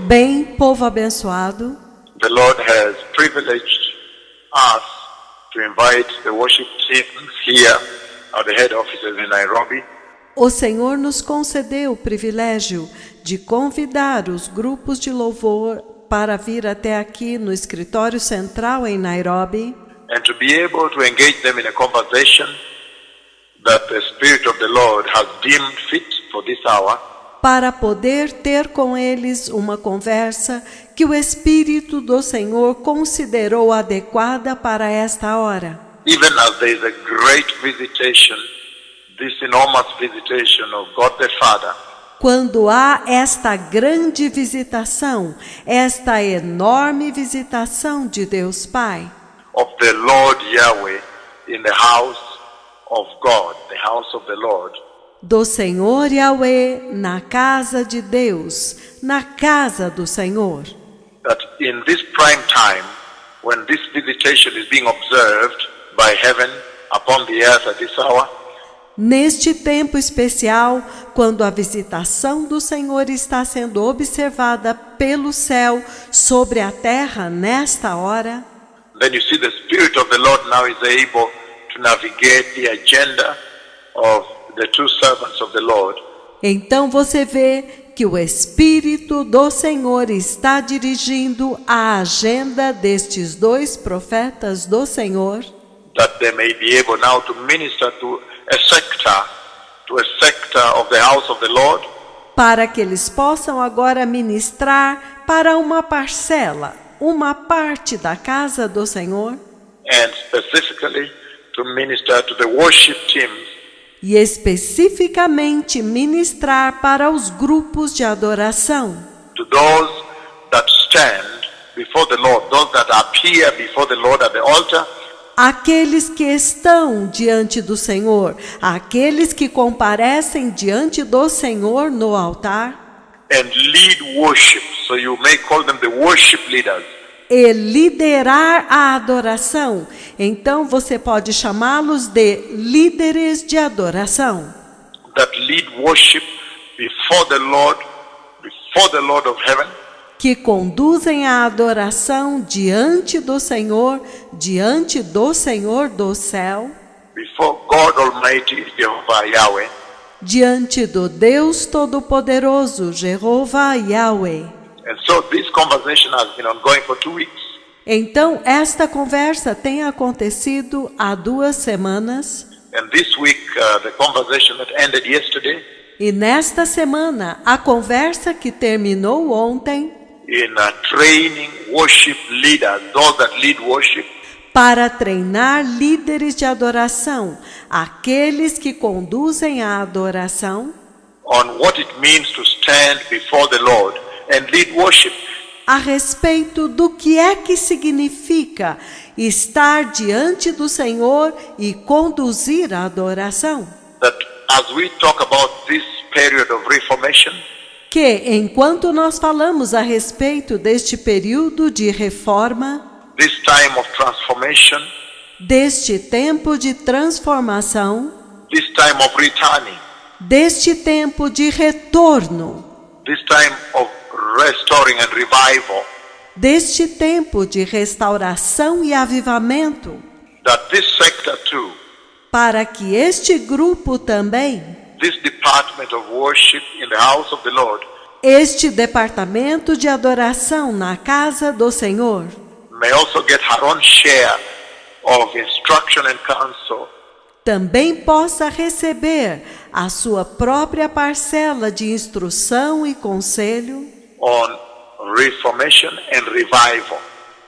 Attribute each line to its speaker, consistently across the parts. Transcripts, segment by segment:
Speaker 1: Bem, povo abençoado,
Speaker 2: the Lord has privileged us to invite the worship teams here at the head offices in Nairobi.
Speaker 1: o Senhor nos concedeu o privilégio de convidar os grupos de louvor para vir até aqui no escritório central em Nairobi
Speaker 2: And to be able to engage them in a conversation that the Spirit of the Lord has deemed fit for this hour,
Speaker 1: para poder ter com eles uma conversa que o Espírito do Senhor considerou adequada para esta hora.
Speaker 2: even as there is a great visitation, this enormous visitation of God the Father,
Speaker 1: Quando há esta grande visitação, esta enorme visitação de Deus Pai,
Speaker 2: of the Lord Yahweh in the house of God, the house of the Lord,
Speaker 1: do Senhor Yahweh na casa de Deus, na casa do Senhor.
Speaker 2: that in this prime time, when this visitation is being observed by heaven upon the earth at this hour,
Speaker 1: Neste tempo especial, quando a visitação do Senhor está sendo observada pelo céu sobre a terra nesta hora,
Speaker 2: then you see the Spirit of the Lord now is able to navigate the agenda of the two servants of the Lord,
Speaker 1: então você vê que o Espírito do Senhor está dirigindo a agenda destes dois profetas do Senhor,
Speaker 2: that they may be able now to minister to a sector of the house of the Lord,
Speaker 1: para que eles possam agora ministrar para uma parcela, uma parte da casa do Senhor,
Speaker 2: and specifically to minister to the worship teams
Speaker 1: e especificamente ministrar para os grupos de adoração,
Speaker 2: to those that stand before the Lord, those that appear before the Lord at the altar,
Speaker 1: aqueles que estão diante do Senhor, aqueles que comparecem diante do Senhor no altar,
Speaker 2: and lead worship. So you may call them the worship leaders.
Speaker 1: e liderar a adoração. Então você pode chamá-los de líderes de adoração,
Speaker 2: That lead worship before the Lord of heaven,
Speaker 1: que conduzem a adoração diante do Senhor do céu,
Speaker 2: before God Almighty, Jehovah Yahweh.
Speaker 1: diante do Deus Todo-Poderoso, Jeová Yahweh.
Speaker 2: And so this conversation has been ongoing for 2 weeks.
Speaker 1: Então, esta conversa tem acontecido há 2 semanas,
Speaker 2: And this week, the conversation that ended yesterday
Speaker 1: e nesta semana, a conversa que terminou ontem,
Speaker 2: in training worship leaders, those that lead worship,
Speaker 1: para treinar líderes de adoração, aqueles que conduzem a adoração,
Speaker 2: on what it means to stand before the Lord and lead worship.
Speaker 1: a respeito do que é que significa estar diante do Senhor e conduzir a adoração.
Speaker 2: That as we talk about this period of reformation,
Speaker 1: Que, enquanto nós falamos a respeito deste período de reforma,
Speaker 2: this time of transformation,
Speaker 1: deste tempo de transformação,
Speaker 2: this time of returning,
Speaker 1: deste tempo de retorno,
Speaker 2: this time of restoring and revival,
Speaker 1: deste tempo de restauração e avivamento,
Speaker 2: that this sector too,
Speaker 1: para que este grupo também,
Speaker 2: this department of worship in the house of the Lord,
Speaker 1: este departamento de adoração na casa do Senhor,
Speaker 2: may also get her own share of instruction and counsel
Speaker 1: também possa receber a sua própria parcela de instrução e conselho
Speaker 2: on reformation and revival,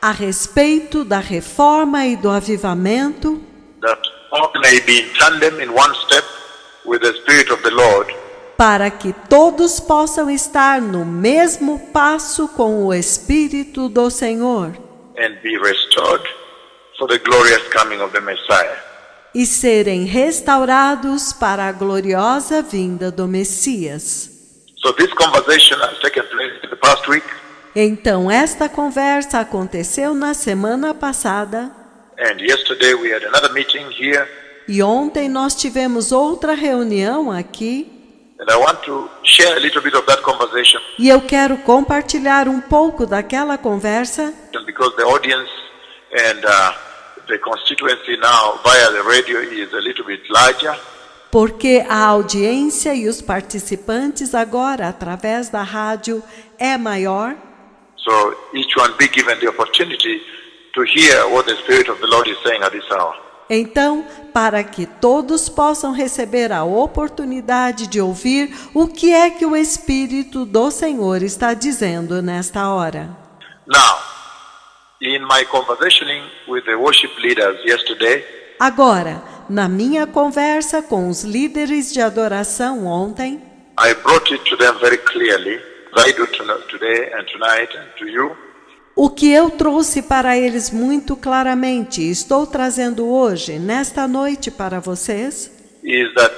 Speaker 1: a respeito da reforma e do avivamento,
Speaker 2: that all may be in tandem in one step with the Spirit of the Lord,
Speaker 1: para que todos possam estar no mesmo passo com o Espírito do Senhor
Speaker 2: and be restored for the glorious coming of the Messiah.
Speaker 1: e serem restaurados para a gloriosa vinda do Messias.
Speaker 2: So this conversation has taken place in the past week,
Speaker 1: Então, esta conversa aconteceu na semana passada
Speaker 2: and yesterday we had another meeting here,
Speaker 1: e ontem nós tivemos outra reunião aqui
Speaker 2: And I want to share a little bit of that conversation
Speaker 1: E eu quero compartilhar um pouco daquela conversa,
Speaker 2: because the audience and the constituency now via the radio is a little bit larger.
Speaker 1: porque a audiência e os participantes agora, através da rádio, é maior.
Speaker 2: So each one be given the opportunity to hear what the Spirit of the Lord is saying at this hour.
Speaker 1: Então, para que todos possam receber a oportunidade de ouvir o que é que o Espírito do Senhor está dizendo nesta hora.
Speaker 2: Now, in my conversationing with the worship leaders yesterday,
Speaker 1: Agora, na minha conversa com os líderes de adoração ontem,
Speaker 2: I brought it to them very clearly, as I do today and tonight and to you,
Speaker 1: o que eu trouxe para eles muito claramente e estou trazendo hoje, nesta noite para vocês,
Speaker 2: is that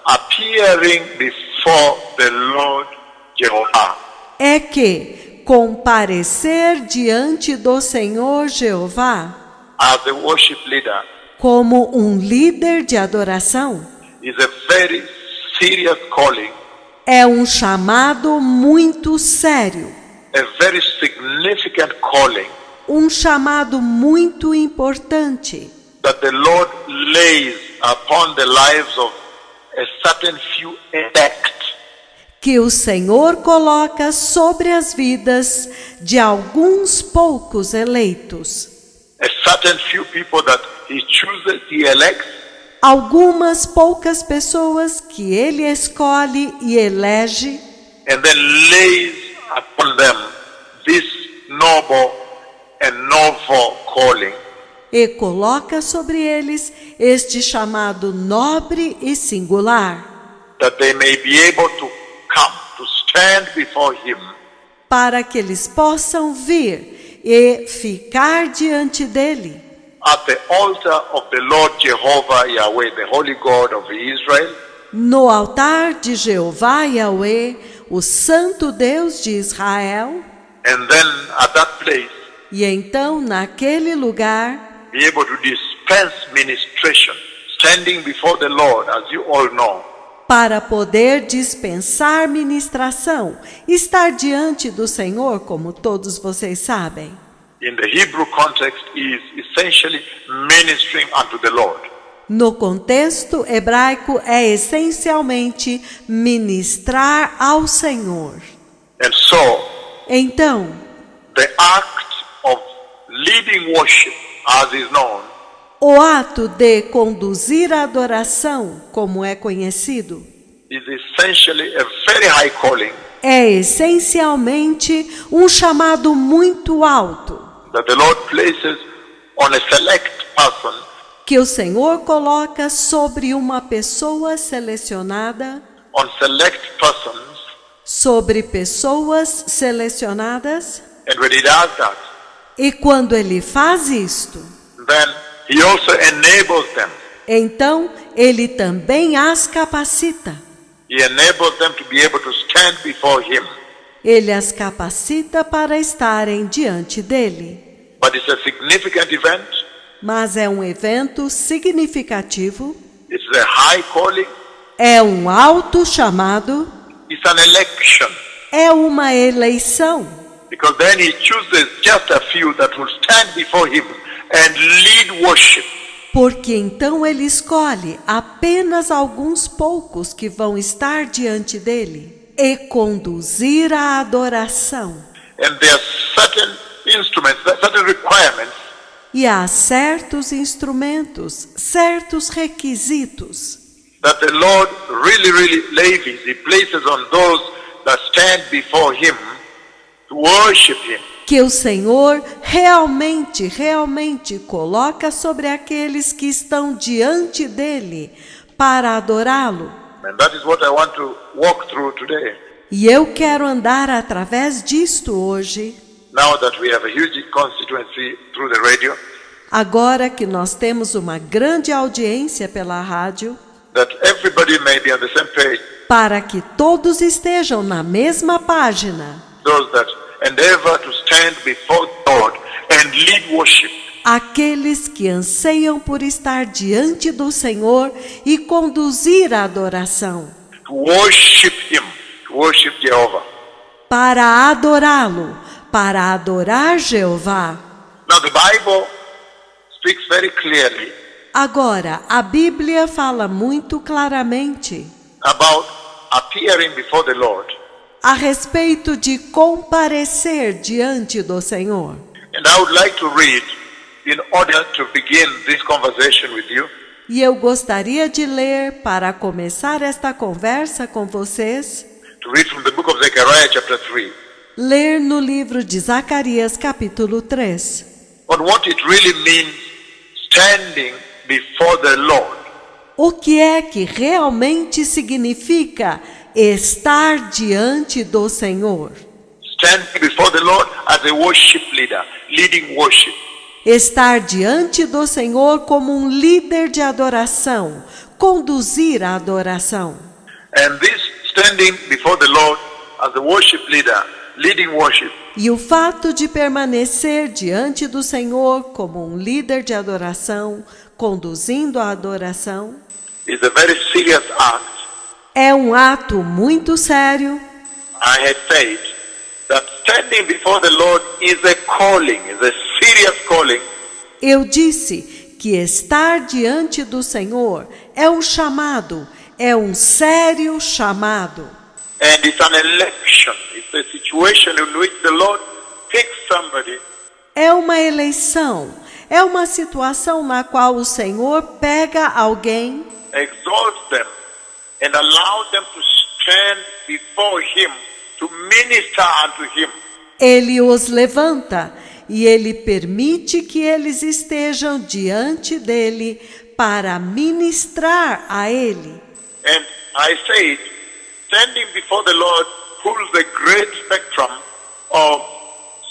Speaker 2: appearing before the Lord Jehovah
Speaker 1: é que comparecer diante do Senhor Jeová
Speaker 2: as a worship leader
Speaker 1: como um líder de adoração
Speaker 2: is a very serious calling,
Speaker 1: é um chamado muito sério,
Speaker 2: a very significant calling
Speaker 1: um chamado muito importante
Speaker 2: that the Lord lays upon the lives of a certain few elect,
Speaker 1: que o Senhor coloca sobre as vidas de alguns poucos eleitos.
Speaker 2: a certain few people that He chooses, He elects,
Speaker 1: Algumas poucas pessoas que Ele escolhe e elege
Speaker 2: and then lays upon them this noble and novel calling.
Speaker 1: e coloca sobre eles este chamado nobre e singular,
Speaker 2: That they may be able to come, to stand before Him
Speaker 1: para que eles possam vir e ficar diante dele,
Speaker 2: at the altar of the Lord Jehovah Yahweh, the Holy God of Israel,
Speaker 1: no altar de Jeová Yahweh, o Santo Deus de Israel,
Speaker 2: and then at that place
Speaker 1: e então naquele lugar
Speaker 2: be able to dispense ministration, standing before the Lord, as you all know,
Speaker 1: para poder dispensar ministração, estar diante do Senhor, como todos vocês sabem.
Speaker 2: in the Hebrew context is essentially ministering unto the Lord.
Speaker 1: No contexto hebraico é essencialmente ministrar ao Senhor.
Speaker 2: And so,
Speaker 1: Então,
Speaker 2: the act of leading worship, as is known,
Speaker 1: o ato de conduzir a adoração, como é conhecido,
Speaker 2: is essentially a very high calling
Speaker 1: é essencialmente um chamado muito alto,
Speaker 2: that the Lord places on a select person
Speaker 1: que o Senhor coloca sobre uma pessoa selecionada,
Speaker 2: on select persons,
Speaker 1: sobre pessoas selecionadas,
Speaker 2: and when He does that,
Speaker 1: e quando Ele faz isto,
Speaker 2: then He also enables them.
Speaker 1: então Ele também as capacita.
Speaker 2: He enables them to be able to stand before Him.
Speaker 1: Ele as capacita para estarem diante dele.
Speaker 2: But it's a significant event.
Speaker 1: Mas é um evento significativo,
Speaker 2: It's a high calling.
Speaker 1: é um alto chamado,
Speaker 2: It's an election.
Speaker 1: é uma eleição.
Speaker 2: Because then He chooses just a few that will stand before Him and lead worship.
Speaker 1: Porque então Ele escolhe apenas alguns poucos que vão estar diante dele e conduzir a adoração.
Speaker 2: And there are certain instruments, certain requirements
Speaker 1: E há certos instrumentos, certos requisitos
Speaker 2: that the Lord really lays, He places on those that stand before Him to worship Him.
Speaker 1: que o Senhor realmente coloca sobre aqueles que estão diante dele para adorá-lo.
Speaker 2: And that is what I want to walk through today.
Speaker 1: E eu quero andar através disto hoje,
Speaker 2: Now that we have a huge constituency through the radio,
Speaker 1: agora que nós temos uma grande audiência pela rádio,
Speaker 2: that everybody may be on the same page,
Speaker 1: para que todos estejam na mesma página.
Speaker 2: those that endeavor to stand before God and lead worship.
Speaker 1: Aqueles que anseiam por estar diante do Senhor e conduzir a adoração.
Speaker 2: to worship Him, to worship Jehovah.
Speaker 1: para adorá-lo, para adorar Jeová.
Speaker 2: Now the Bible speaks very clearly
Speaker 1: Agora, a Bíblia fala muito claramente
Speaker 2: about appearing before the Lord.
Speaker 1: a respeito de comparecer diante do Senhor.
Speaker 2: And I would like to read in order to begin this conversation with you.
Speaker 1: E eu gostaria de ler para começar esta conversa com vocês,
Speaker 2: To read from the book of Zechariah chapter 3.
Speaker 1: ler no livro de Zacarias capítulo 3.
Speaker 2: On what it really means standing before the Lord.
Speaker 1: O que é que realmente significa estar diante do Senhor?
Speaker 2: Standing before the Lord as a worship leader, leading worship.
Speaker 1: Estar diante do Senhor como um líder de adoração, conduzir a adoração.
Speaker 2: And this standing before the Lord as a worship leader, leading worship,
Speaker 1: E o fato de permanecer diante do Senhor como um líder de adoração, conduzindo a adoração,
Speaker 2: is a very serious act.
Speaker 1: é um ato muito sério.
Speaker 2: I had said that standing before the Lord is a calling, is a serious calling.
Speaker 1: Eu disse que estar diante do Senhor é um chamado, é um sério chamado.
Speaker 2: And it's an election. It's a situation in which the Lord picks somebody
Speaker 1: É uma eleição, é uma situação na qual o Senhor pega alguém,
Speaker 2: exalts them and allows them to stand before Him to minister unto Him.
Speaker 1: Ele os levanta e ele permite que eles estejam diante dele para ministrar a ele.
Speaker 2: And I said, standing before the Lord pulls a great spectrum of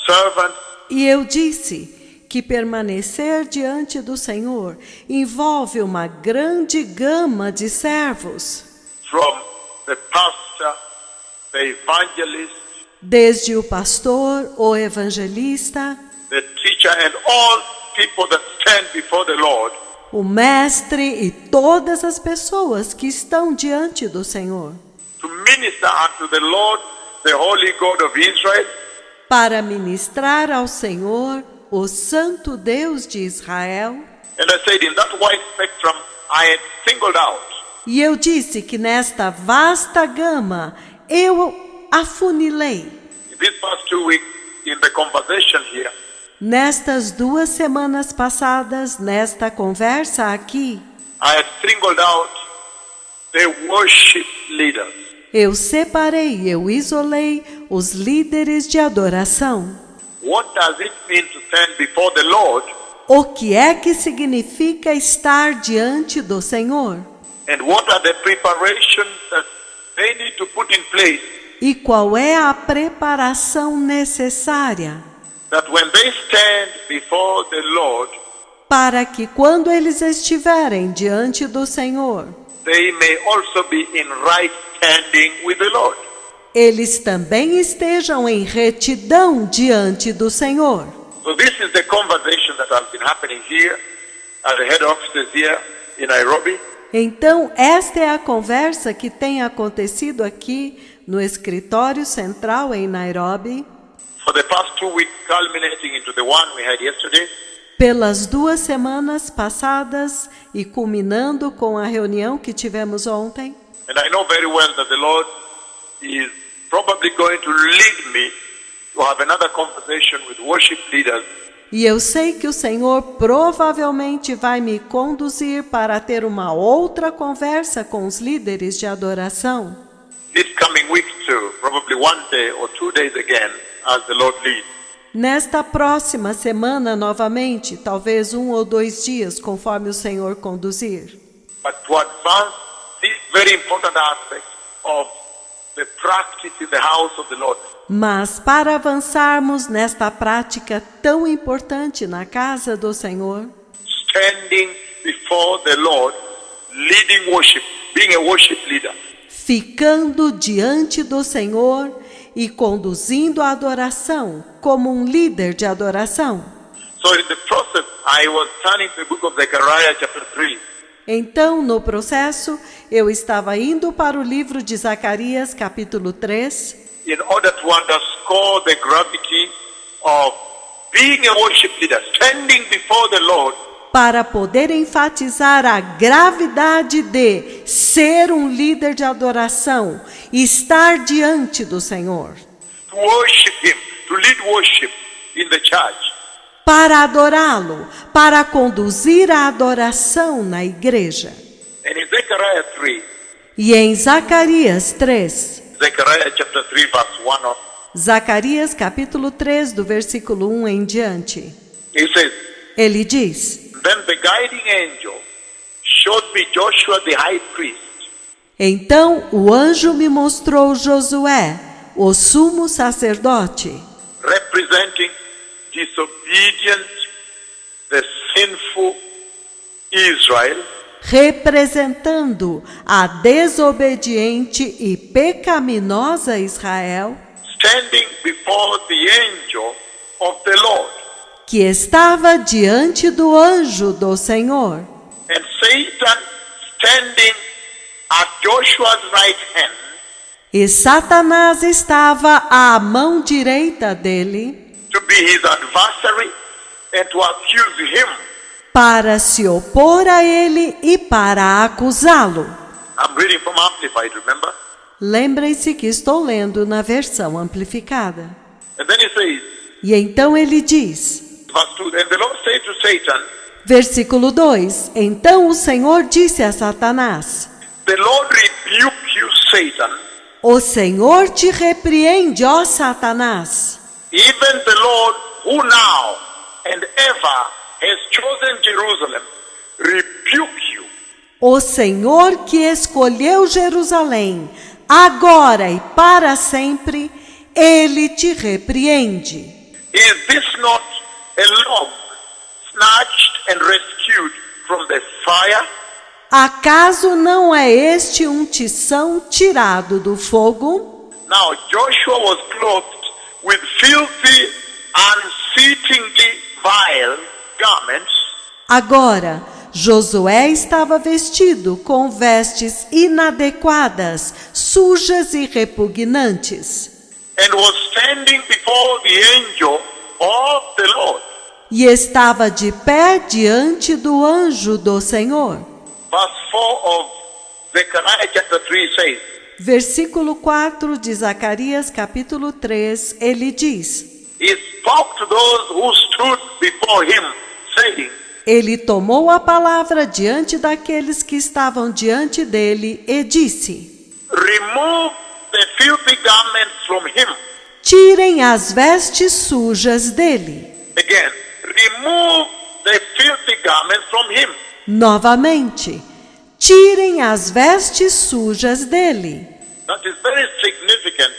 Speaker 2: servants,
Speaker 1: E eu disse que permanecer diante do Senhor envolve uma grande gama de servos,
Speaker 2: from the pastor, the evangelist,
Speaker 1: desde o pastor, o evangelista,
Speaker 2: the teacher, and all people that stand before the Lord
Speaker 1: o mestre e todas as pessoas que estão diante do Senhor,
Speaker 2: to minister unto the Lord, the Holy God of Israel,
Speaker 1: para ministrar ao Senhor, o Santo Deus de Israel.
Speaker 2: and I said in that wide spectrum I had singled out
Speaker 1: E eu disse que nesta vasta gama eu afunilei.
Speaker 2: in these past 2 weeks in the conversation here,
Speaker 1: Nestas 2 semanas passadas, nesta conversa aqui,
Speaker 2: I had singled out the worship leaders.
Speaker 1: eu separei, eu isolei os líderes de adoração.
Speaker 2: What does it mean to stand before the Lord?
Speaker 1: O que é que significa estar diante do Senhor?
Speaker 2: And what are the preparations that they need to put in place
Speaker 1: E qual é a preparação necessária
Speaker 2: that when they stand before the Lord,
Speaker 1: para que quando eles estiverem diante do Senhor,
Speaker 2: they may also be in right standing with the Lord?
Speaker 1: eles também estejam em retidão diante do Senhor.
Speaker 2: So this is the conversation that has been happening here at the head offices here in Nairobi.
Speaker 1: Então, esta é a conversa que tem acontecido aqui no escritório central em Nairobi,
Speaker 2: For the past 2 weeks, culminating into the one we had yesterday,
Speaker 1: pelas 2 semanas passadas e culminando com a reunião que tivemos ontem.
Speaker 2: and I know very well that the Lord is probably going to lead me to have another conversation with worship leaders
Speaker 1: E eu sei que o Senhor provavelmente vai me conduzir para ter uma outra conversa com os líderes de adoração.
Speaker 2: this coming week too, probably 1 day or 2 days again, as the Lord leads.
Speaker 1: Nesta próxima semana, novamente, talvez 1 ou 2 dias, conforme o Senhor conduzir.
Speaker 2: But to advance this very important aspect of the practice in the house of the Lord,
Speaker 1: Mas para avançarmos nesta prática tão importante na casa do Senhor,
Speaker 2: standing before the Lord, leading worship, being a worship leader,
Speaker 1: ficando diante do Senhor e conduzindo a adoração como um líder de adoração.
Speaker 2: So in the process, I was turning to the book of Zechariah chapter 3.
Speaker 1: Então, no processo, eu estava indo para o livro de Zacarias, capítulo 3,
Speaker 2: in order to underscore the gravity of being a worship leader, standing before the Lord,
Speaker 1: para poder enfatizar a gravidade de ser um líder de adoração, estar diante do Senhor,
Speaker 2: to worship Him, to lead worship in the church.
Speaker 1: para adorá-lo, para conduzir a adoração na igreja.
Speaker 2: And in Zechariah 3,
Speaker 1: E em Zacarias 3,
Speaker 2: Zechariah chapter 3 verse 1 on,
Speaker 1: Zacarias capítulo 3, do versículo 1 em diante,
Speaker 2: he says,
Speaker 1: ele diz:
Speaker 2: then the guiding angel showed me Joshua the high priest,
Speaker 1: Então o anjo me mostrou Josué, o sumo sacerdote,
Speaker 2: representing disobedient, the sinful Israel,
Speaker 1: representando a desobediente e pecaminosa Israel,
Speaker 2: standing before the angel of the Lord.
Speaker 1: que estava diante do anjo do Senhor,
Speaker 2: And Satan standing at Joshua's right hand,
Speaker 1: e Satanás estava à mão direita dele,
Speaker 2: to be his adversary and to accuse him.
Speaker 1: para se opor a ele e para acusá-lo.
Speaker 2: I'm reading from Amplified, remember?
Speaker 1: Lembrem-se que estou lendo na versão amplificada.
Speaker 2: And then he says,
Speaker 1: E então ele diz,
Speaker 2: verse 2, and the Lord said to Satan,
Speaker 1: versículo 2, então o Senhor disse a Satanás:
Speaker 2: the Lord rebuke you, Satan.
Speaker 1: O Senhor te repreende, ó Satanás.
Speaker 2: Even the Lord who now and ever has chosen Jerusalem, rebuke you.
Speaker 1: O Senhor que escolheu Jerusalém, agora e para sempre, Ele te repreende.
Speaker 2: Is this not a log snatched and rescued from the fire?
Speaker 1: Acaso não é este um tição tirado do fogo?
Speaker 2: Now Joshua was clothed with filthy, unseatingly vile garments,
Speaker 1: Agora, Josué estava vestido com vestes inadequadas, sujas e repugnantes,
Speaker 2: and was standing before the angel of the Lord.
Speaker 1: e estava de pé diante do anjo do Senhor.
Speaker 2: Verse 4 of Zechariah chapter 3 says,
Speaker 1: Versículo 4 de Zacarias capítulo 3, ele diz:
Speaker 2: he spoke to those who stood before him, saying,
Speaker 1: Ele tomou a palavra diante daqueles que estavam diante dele e disse:
Speaker 2: remove the filthy garments from him.
Speaker 1: Tirem as vestes sujas dele.
Speaker 2: Again, remove the filthy garments from him.
Speaker 1: Novamente, tirem as vestes sujas dele.
Speaker 2: That is very significant.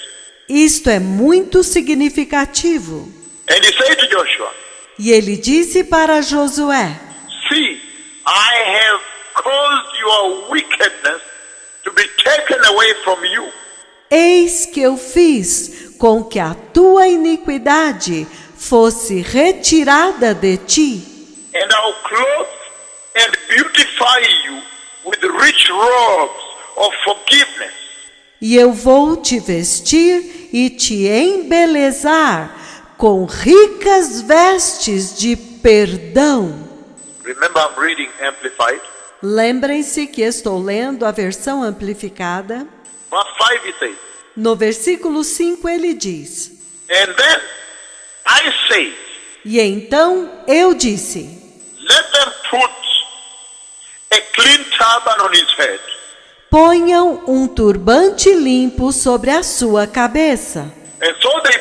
Speaker 1: Isto é muito significativo.
Speaker 2: And he said to Joshua,
Speaker 1: E ele disse para Josué:
Speaker 2: see, I have caused your wickedness to be taken away from you,
Speaker 1: Eis que eu fiz com que a tua iniquidade fosse retirada de ti,
Speaker 2: and I'll clothe and beautify you with rich robes of forgiveness,
Speaker 1: e eu vou te vestir e te embelezar com ricas vestes de perdão.
Speaker 2: Remember, I'm reading Amplified.
Speaker 1: Lembrem-se que estou lendo a versão amplificada.
Speaker 2: Verse 5 it says,
Speaker 1: No versículo 5 ele diz:
Speaker 2: and then I say,
Speaker 1: E então eu disse:
Speaker 2: let them put a clean turban on his head,
Speaker 1: Ponham um turbante limpo sobre a sua cabeça.
Speaker 2: and so they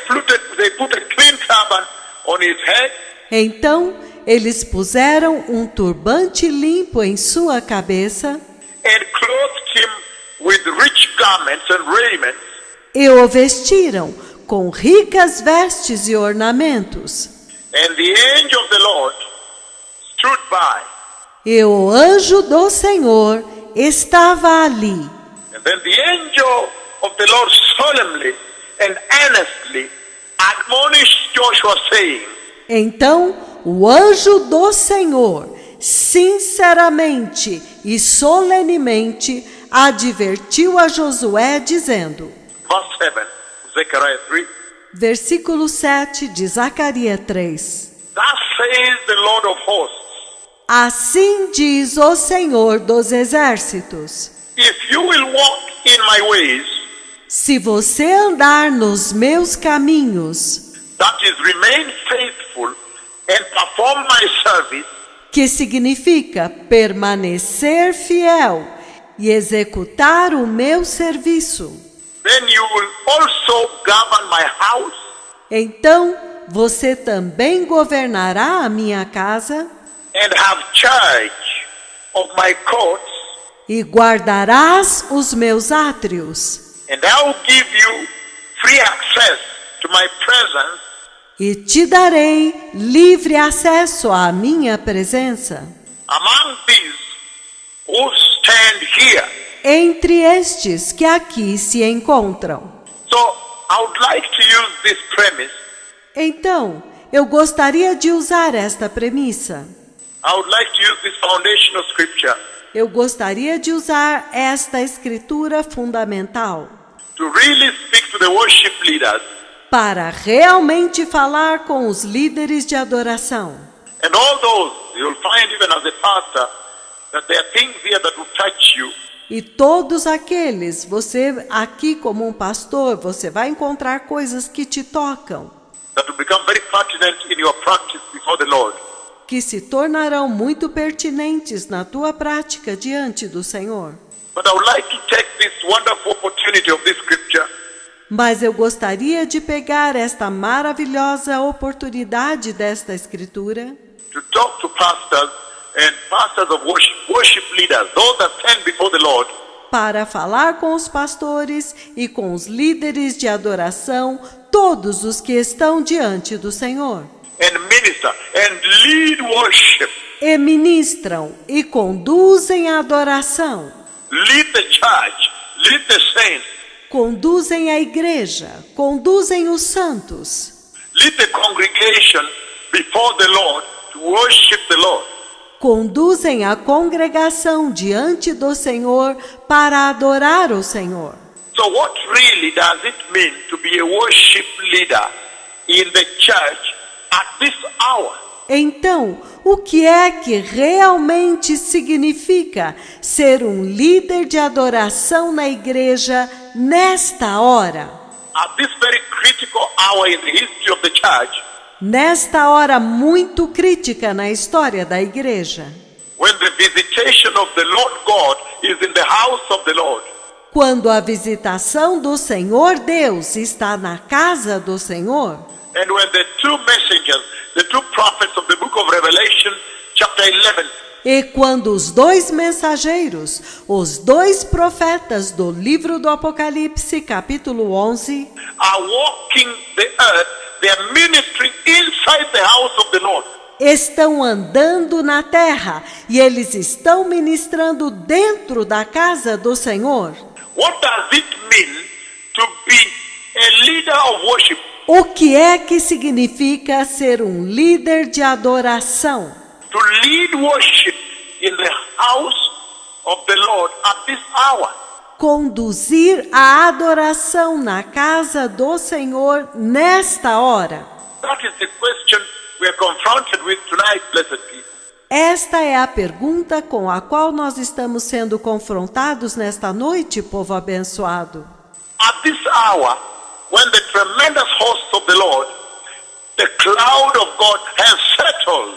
Speaker 2: put a clean turban on his head,
Speaker 1: Então eles puseram um turbante limpo em sua cabeça
Speaker 2: and clothed him with rich garments and raiments,
Speaker 1: e o vestiram com ricas vestes e ornamentos.
Speaker 2: and the angel of the Lord stood by.
Speaker 1: E o anjo do Senhor estava ali.
Speaker 2: And then the angel of the Lord solemnly and earnestly admonished Joshua, saying,
Speaker 1: Então o anjo do Senhor sinceramente e solenemente advertiu a Josué, dizendo,
Speaker 2: Verse 7, Zechariah 3.
Speaker 1: versículo 7 de Zacarias 3.
Speaker 2: Thus says the Lord of hosts,
Speaker 1: Assim diz o Senhor dos Exércitos:
Speaker 2: if you will walk in my ways,
Speaker 1: se você andar nos meus caminhos,
Speaker 2: that is, remain faithful and perform my service,
Speaker 1: que significa permanecer fiel e executar o meu serviço,
Speaker 2: then you will also govern my house,
Speaker 1: então você também governará a minha casa
Speaker 2: and have charge of my courts,
Speaker 1: e guardarás os meus átrios,
Speaker 2: and I will give you free access to my presence,
Speaker 1: e te darei livre acesso à minha presença.
Speaker 2: among these who stand here.
Speaker 1: Entre estes que aqui se encontram.
Speaker 2: So I would like to use this premise.
Speaker 1: Então, eu gostaria de usar esta premissa.
Speaker 2: I would like to use this foundational scripture
Speaker 1: Eu gostaria de usar esta escritura fundamental
Speaker 2: to really speak to the worship leaders
Speaker 1: para realmente falar com os líderes de adoração.
Speaker 2: and all those you'll find even as a pastor that there are things here that will touch you.
Speaker 1: E todos aqueles, você aqui como um pastor, você vai encontrar coisas que te tocam,
Speaker 2: That will become very pertinent in your practice before the Lord.
Speaker 1: que se tornarão muito pertinentes na tua prática diante do Senhor.
Speaker 2: But I would like to take this wonderful opportunity of this scripture
Speaker 1: Mas eu gostaria de pegar esta maravilhosa oportunidade desta escritura
Speaker 2: to talk to pastors and pastors of worship leaders, those that stand before the Lord,
Speaker 1: para falar com os pastores e com os líderes de adoração, todos os que estão diante do Senhor,
Speaker 2: and minister and lead worship,
Speaker 1: e ministram e conduzem a adoração,
Speaker 2: lead the church, lead the saints,
Speaker 1: conduzem a igreja, conduzem os santos,
Speaker 2: lead the congregation before the Lord to worship the Lord.
Speaker 1: conduzem a congregação diante do Senhor para adorar o Senhor.
Speaker 2: So what really does it mean to be a worship leader in the church at this hour?
Speaker 1: Então, o que é que realmente significa ser um líder de adoração na igreja nesta hora?
Speaker 2: At this very critical hour in the history of the church,
Speaker 1: Nesta hora muito crítica na história da igreja,
Speaker 2: when the visitation of the Lord God is in the house of the Lord,
Speaker 1: quando a visitação do Senhor Deus está na casa do Senhor,
Speaker 2: and when the two messengers, the two prophets of the book of Revelation, chapter 11,
Speaker 1: e quando os dois mensageiros, os dois profetas do livro do Apocalipse, capítulo 11,
Speaker 2: are walking the earth, they are ministering inside the house of the Lord.
Speaker 1: estão andando na terra e eles estão ministrando dentro da casa do Senhor.
Speaker 2: What does it mean to be a leader of worship?
Speaker 1: O que é que significa ser um líder de adoração?
Speaker 2: To lead worship in the house of the Lord at this hour.
Speaker 1: Conduzir a adoração na casa do Senhor nesta hora.
Speaker 2: That is the question we are confronted with tonight, blessed people.
Speaker 1: Esta é a pergunta com a qual nós estamos sendo confrontados nesta noite, povo abençoado.
Speaker 2: At this hour, when the tremendous hosts of the Lord, the cloud of God has settled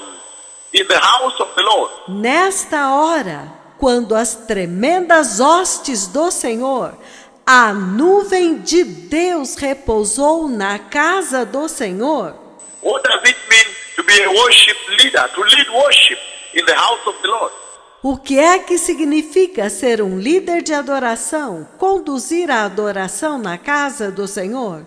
Speaker 2: in the house of the Lord,
Speaker 1: Nesta hora, quando as tremendas hostes do Senhor, a nuvem de Deus repousou na casa do Senhor.
Speaker 2: what does it mean to be a worship leader, to lead worship in the house of the Lord?
Speaker 1: O que é que significa ser um líder de adoração, conduzir a adoração na casa do Senhor?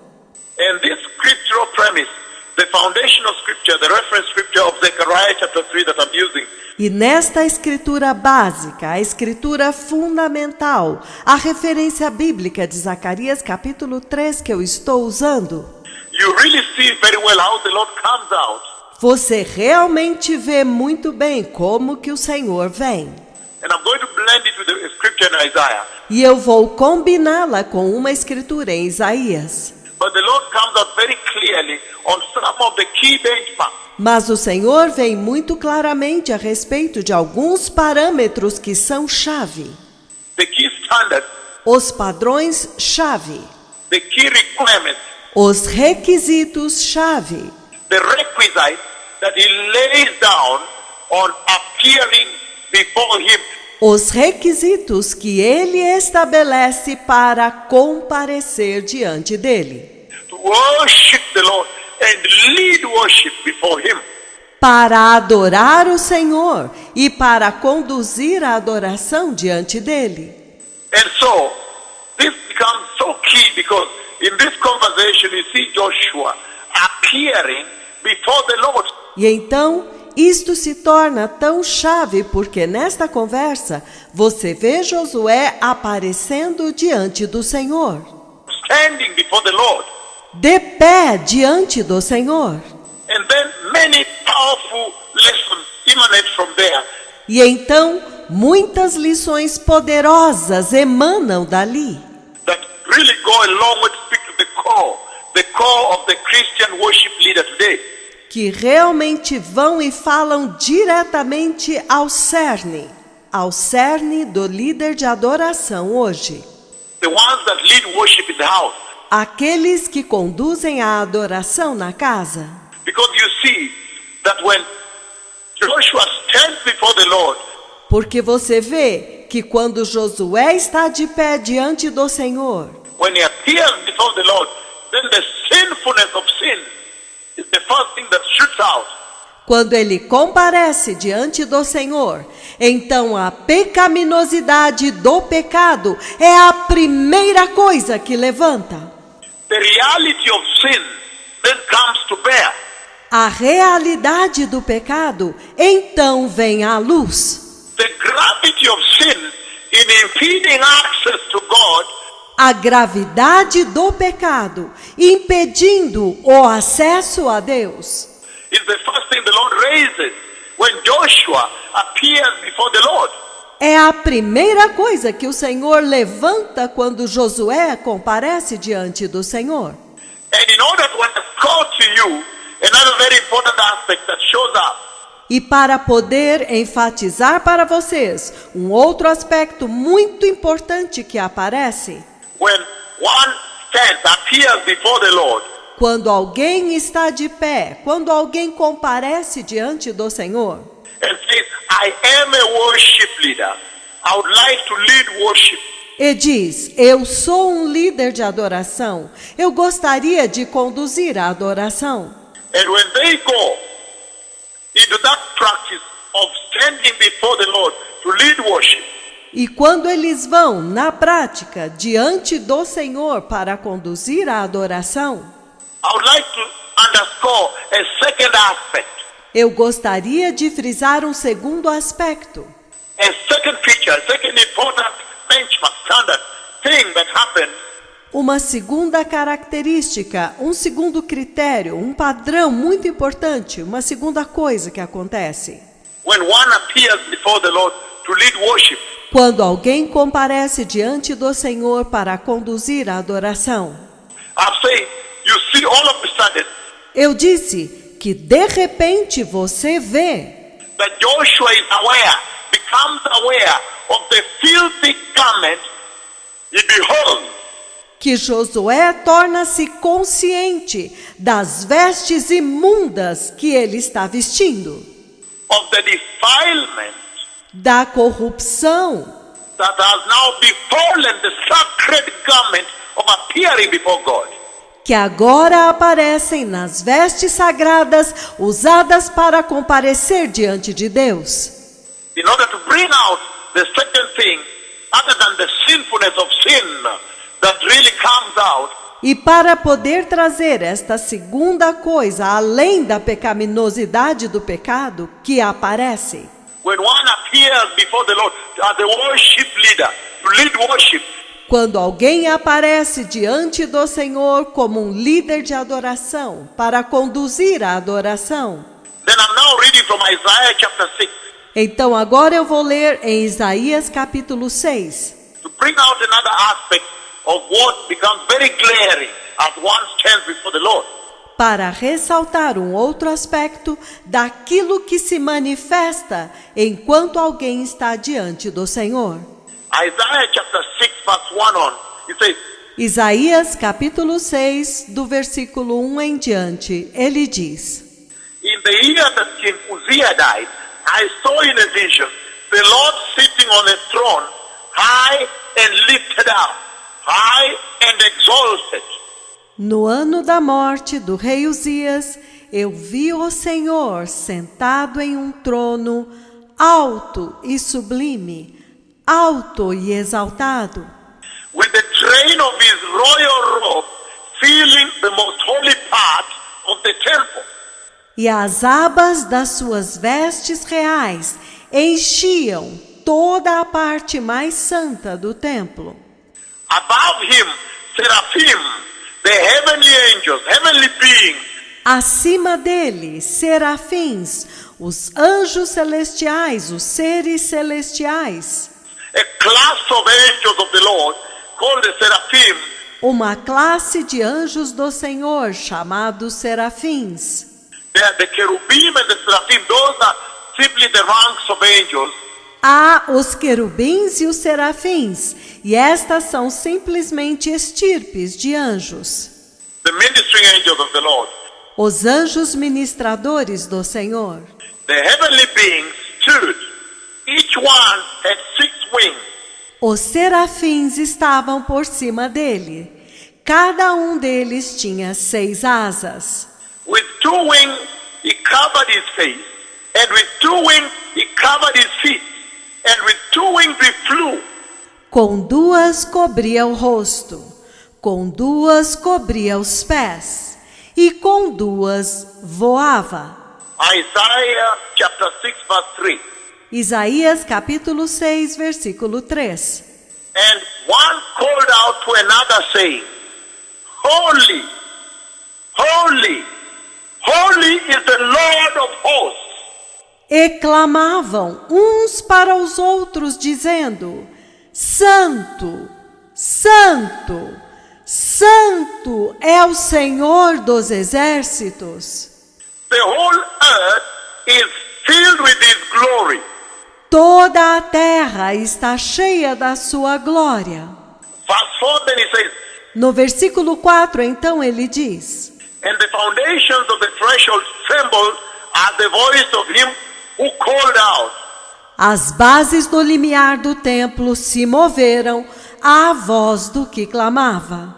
Speaker 2: And this scriptural premise, the foundational scripture, the reference scripture of Zechariah chapter 3 that I'm using,
Speaker 1: E nesta escritura básica, a escritura fundamental, a referência bíblica de Zacarias capítulo 3 que eu estou usando,
Speaker 2: you really see very well how the Lord comes out
Speaker 1: Você realmente vê muito bem como que o Senhor vem.
Speaker 2: And I'm going to blend it with the scripture in Isaiah.
Speaker 1: E eu vou combiná-la com uma escritura em Isaías.
Speaker 2: But the Lord comes out very clearly on some of the key benchmarks.
Speaker 1: Mas o Senhor vem muito claramente a respeito de alguns parâmetros que são chave.
Speaker 2: The key standards,
Speaker 1: Os padrões-chave.
Speaker 2: the key requirements,
Speaker 1: Os requisitos-chave.
Speaker 2: the requisite that He lays down on appearing before Him.
Speaker 1: Os requisitos que ele estabelece para comparecer diante dele.
Speaker 2: To worship the Lord and lead worship before Him.
Speaker 1: Para adorar o Senhor e para conduzir a adoração diante dele.
Speaker 2: And so, this becomes so key because in this conversation you see Joshua appearing before the Lord.
Speaker 1: E então, isto se torna tão chave porque nesta conversa você vê Josué aparecendo diante do Senhor.
Speaker 2: Standing before the Lord.
Speaker 1: De pé diante do Senhor.
Speaker 2: And then many powerful lessons emanate from there.
Speaker 1: E então, muitas lições poderosas emanam dali,
Speaker 2: That really go along with speak to the core of the Christian worship leader today.
Speaker 1: que realmente vão e falam diretamente ao cerne do líder de adoração hoje.
Speaker 2: The ones that lead worship in the house.
Speaker 1: Aqueles que conduzem a adoração na casa.
Speaker 2: Because you see that when Joshua stands before the Lord,
Speaker 1: Porque você vê que quando Josué está de pé diante do Senhor,
Speaker 2: when he appears before the Lord, then the sinfulness of sin is the first thing that shoots out.
Speaker 1: quando ele comparece diante do Senhor, então a pecaminosidade do pecado é a primeira coisa que levanta.
Speaker 2: The reality of sin then comes to bear.
Speaker 1: A realidade do pecado então vem à luz.
Speaker 2: The gravity of sin in impeding access to God
Speaker 1: A gravidade do pecado impedindo o acesso a Deus
Speaker 2: is the first thing the Lord raises when Joshua appears before the Lord.
Speaker 1: é a primeira coisa que o Senhor levanta quando Josué comparece diante do Senhor.
Speaker 2: And in order to underscore to you another very important aspect that shows up,
Speaker 1: E para poder enfatizar para vocês um outro aspecto muito importante que aparece,
Speaker 2: when one stands, appears before the Lord,
Speaker 1: quando alguém está de pé, quando alguém comparece diante do Senhor,
Speaker 2: and says, I am a worship leader. I would like to lead worship.
Speaker 1: e diz, eu sou um líder de adoração, eu gostaria de conduzir a adoração.
Speaker 2: And when they go into that practice of standing before the Lord to lead worship,
Speaker 1: E quando eles vão, na prática, diante do Senhor para conduzir a adoração,
Speaker 2: I would like to underscore a second aspect,
Speaker 1: eu gostaria de frisar um segundo aspecto,
Speaker 2: a second feature, a second important benchmark, standard thing that happens
Speaker 1: uma segunda característica, um segundo critério, um padrão muito importante, uma segunda coisa que acontece.
Speaker 2: when one appears before the Lord to lead worship.
Speaker 1: Quando alguém comparece diante do Senhor para conduzir a adoração,
Speaker 2: I'm saying, you see all of a sudden
Speaker 1: eu disse que de repente você vê
Speaker 2: that Joshua is aware, becomes aware of the filthy garment he beholds.
Speaker 1: que Josué torna-se consciente das vestes imundas que ele está vestindo,
Speaker 2: Of the defilement
Speaker 1: da corrupção
Speaker 2: that has now befallen the sacred garment of appearing before God.
Speaker 1: que agora aparecem nas vestes sagradas usadas para comparecer diante de Deus.
Speaker 2: In order to bring out the second thing, other than the sinfulness of sin that really comes out,
Speaker 1: E para poder trazer esta segunda coisa, além da pecaminosidade do pecado que aparece,
Speaker 2: when one appears before the Lord as a worship leader, to lead worship,
Speaker 1: quando alguém aparece diante do Senhor como um líder de adoração para conduzir a adoração,
Speaker 2: Then I'm now reading from Isaiah chapter 6
Speaker 1: Então agora eu vou ler em Isaías capítulo 6,
Speaker 2: to bring out another aspect of what becomes very glaring as one stands before the Lord.
Speaker 1: para ressaltar um outro aspecto daquilo que se manifesta enquanto alguém está diante do Senhor.
Speaker 2: Isaiah chapter 6 verse 1 on, it says,
Speaker 1: Isaías capítulo 6, do versículo 1 em diante, ele diz:
Speaker 2: in the year that King Uzziah died, I saw in a vision the Lord sitting on a throne, high and lifted up, high and exalted.
Speaker 1: No ano da morte do rei Uzias, eu vi o Senhor sentado em um trono alto e sublime, alto e exaltado,
Speaker 2: With the train of his royal robe filling the most holy part of the temple.
Speaker 1: e as abas das suas vestes reais enchiam toda a parte mais santa do templo.
Speaker 2: Above him, seraphim, the heavenly angels, heavenly beings,
Speaker 1: Acima dele, serafins, os anjos celestiais, os seres celestiais,
Speaker 2: a class of angels of the Lord called the seraphim,
Speaker 1: uma classe de anjos do Senhor, chamados serafins.
Speaker 2: the cherubim and the seraphim, those are simply the ranks of angels.
Speaker 1: Há os querubins e os serafins, e estas são simplesmente estirpes de anjos,
Speaker 2: The ministering angels of the Lord.
Speaker 1: os anjos ministradores do Senhor.
Speaker 2: The heavenly beings stood. Each one had 6 wings.
Speaker 1: Os serafins estavam por cima dele. Cada um deles tinha 6 asas.
Speaker 2: With 2 wings he covered his face, and with 2 wings he covered his feet, and with 2 wings he flew.
Speaker 1: Com 2 cobria o rosto, com 2 cobria os pés, e com 2 voava.
Speaker 2: Isaiah chapter 6 verse 3.
Speaker 1: Isaías capítulo 6, versículo 3.
Speaker 2: And one called out to another saying, Holy, holy, holy is the Lord of hosts.
Speaker 1: E clamavam uns para os outros, dizendo: Santo, Santo, Santo é o Senhor dos exércitos.
Speaker 2: The whole earth is filled with his glory.
Speaker 1: Toda a terra está cheia da sua glória.
Speaker 2: Verse 4 then he says,
Speaker 1: No versículo 4, então, ele diz:
Speaker 2: And the foundations of the threshold trembled at the voice of him who called out.
Speaker 1: As bases do limiar do templo se moveram à voz do que clamava.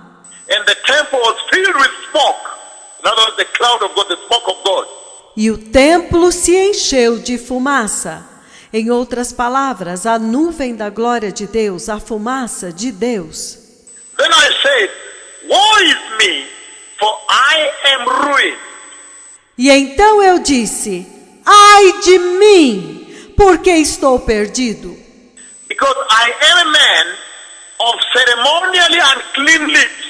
Speaker 2: And the temple was filled with smoke. In other words, the cloud of God, the smoke of God.
Speaker 1: E o templo se encheu de fumaça. Em outras palavras, a nuvem da glória de Deus, a fumaça de Deus.
Speaker 2: Then I said, Woe is me, for I am ruined.
Speaker 1: E então eu disse: Ai de mim, porque estou perdido.
Speaker 2: Because I am a man of ceremonially unclean lips.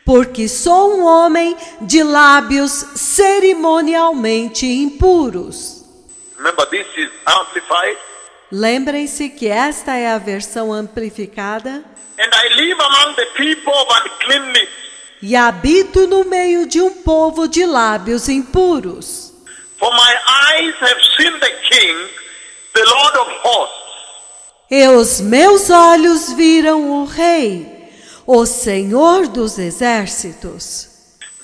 Speaker 1: Porque sou um homem de lábios cerimonialmente impuros.
Speaker 2: Remember, this is amplified.
Speaker 1: Lembrem-se que esta é a versão amplificada.
Speaker 2: And I live among the people of unclean lips.
Speaker 1: E habito no meio de um povo de lábios impuros.
Speaker 2: For my eyes have seen the King, the Lord of hosts.
Speaker 1: E os meus olhos viram o Rei, o Senhor dos exércitos.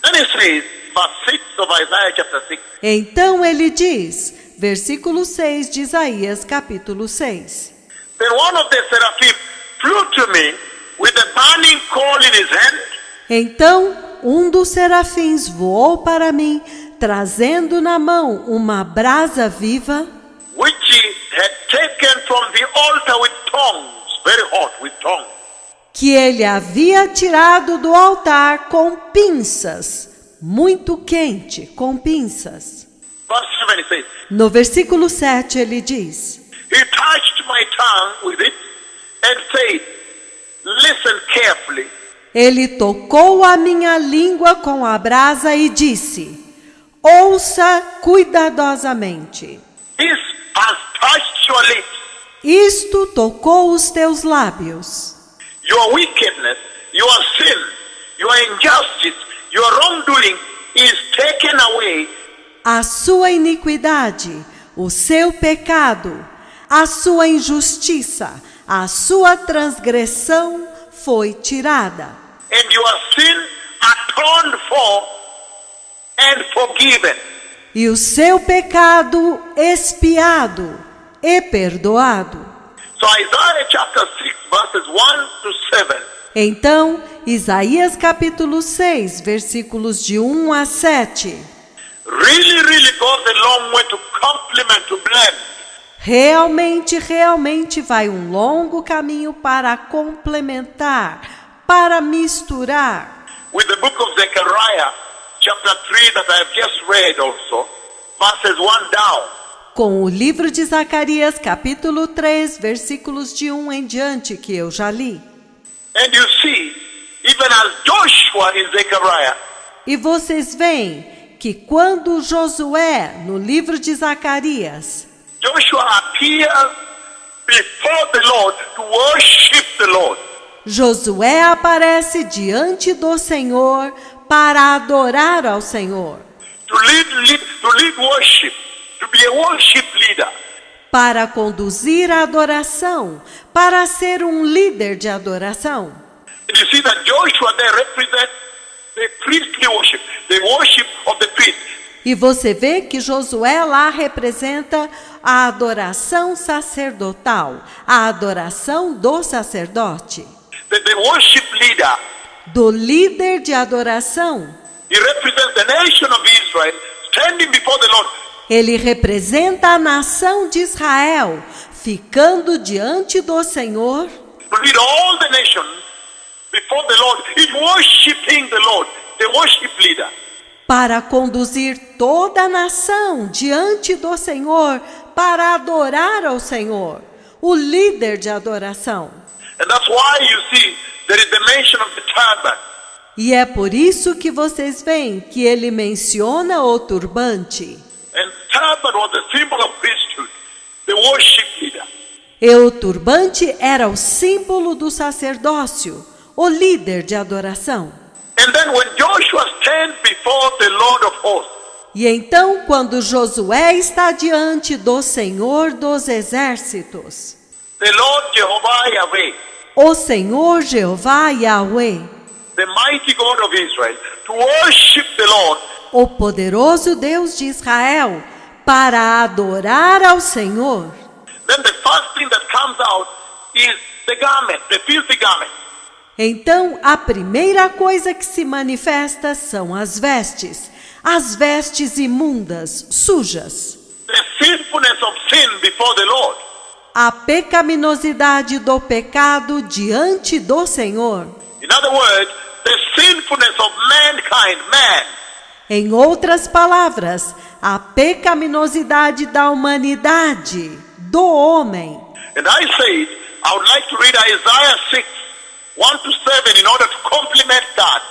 Speaker 2: Then he says, verse 6 of Isaiah chapter 6,
Speaker 1: Então ele diz, versículo 6 de Isaías capítulo 6.
Speaker 2: Then one of the seraphim flew to me with a burning coal in his hand,
Speaker 1: Então um dos serafins voou para mim, trazendo na mão uma brasa viva,
Speaker 2: which he had taken from the altar with tongs, very hot with tongs.
Speaker 1: que ele havia tirado do altar com pinças, muito quente, com pinças.
Speaker 2: Verse 7 he says,
Speaker 1: No versículo 7 ele diz:
Speaker 2: He touched my tongue with it and said, Listen carefully.
Speaker 1: Ele tocou a minha língua com a brasa e disse: ouça cuidadosamente.
Speaker 2: This has touched your lips.
Speaker 1: Isto tocou os teus lábios.
Speaker 2: Your wickedness, your sin, your injustice, your wrongdoing is taken away.
Speaker 1: A sua iniquidade, o seu pecado, a sua injustiça, a sua transgressão foi tirada.
Speaker 2: And your sin atoned for and forgiven.
Speaker 1: E o seu pecado expiado e perdoado.
Speaker 2: So Isaiah chapter 6 verses 1 to 7.
Speaker 1: Então, Isaías capítulo 6, versículos de 1 a 7.
Speaker 2: Really goes a long way to complement, to blend.
Speaker 1: Realmente vai um longo caminho para complementar, para misturar.
Speaker 2: With the book of Zechariah, chapter 3 that I have just read also, verses 1 down.
Speaker 1: Com o livro de Zacarias, capítulo 3, versículos de 1 em diante, que eu já li.
Speaker 2: And you see, even as Joshua in Zechariah,
Speaker 1: E vocês veem que quando Josué, no livro de Zacarias,
Speaker 2: Joshua appears before the Lord to worship the Lord.
Speaker 1: Josué aparece diante do Senhor para adorar ao Senhor,
Speaker 2: To lead worship, to be a worship leader.
Speaker 1: para conduzir a adoração, para ser um líder de adoração.
Speaker 2: And you see that Joshua there represents the priestly worship, the worship of the priest.
Speaker 1: E você vê que Josué lá representa a adoração sacerdotal, a adoração do sacerdote,
Speaker 2: The worship leader.
Speaker 1: do líder de adoração.
Speaker 2: He represents the nation of Israel standing before the Lord.
Speaker 1: Ele representa a nação de Israel, ficando diante do Senhor,
Speaker 2: To lead all the nations before the Lord in worshiping the Lord, the worship leader.
Speaker 1: para conduzir toda a nação diante do Senhor, para adorar ao Senhor, o líder de adoração.
Speaker 2: And that's why you see there is the mention of the turban.
Speaker 1: E é por isso que vocês veem que ele menciona o turbante.
Speaker 2: And turban was the symbol of priesthood, the worship leader.
Speaker 1: E o turbante era o símbolo do sacerdócio, o líder de adoração.
Speaker 2: And then when Joshua stands before the Lord of hosts,
Speaker 1: E então, quando Josué está diante do Senhor dos exércitos,
Speaker 2: the Lord Jehovah Yahweh,
Speaker 1: o Senhor Jeová Yahweh,
Speaker 2: the mighty God of Israel, to worship the Lord,
Speaker 1: o poderoso Deus de Israel, para adorar ao Senhor,
Speaker 2: then the first thing that comes out is the garment, the filthy garment.
Speaker 1: então a primeira coisa que se manifesta são as vestes imundas, sujas,
Speaker 2: The sinfulness of sin before the Lord.
Speaker 1: a pecaminosidade do pecado diante do Senhor.
Speaker 2: In other words, the sinfulness of mankind, man.
Speaker 1: Em outras palavras, a pecaminosidade da humanidade, do homem.
Speaker 2: And I said, I would like to read Isaiah 6, 1 to 7 in order to complement that.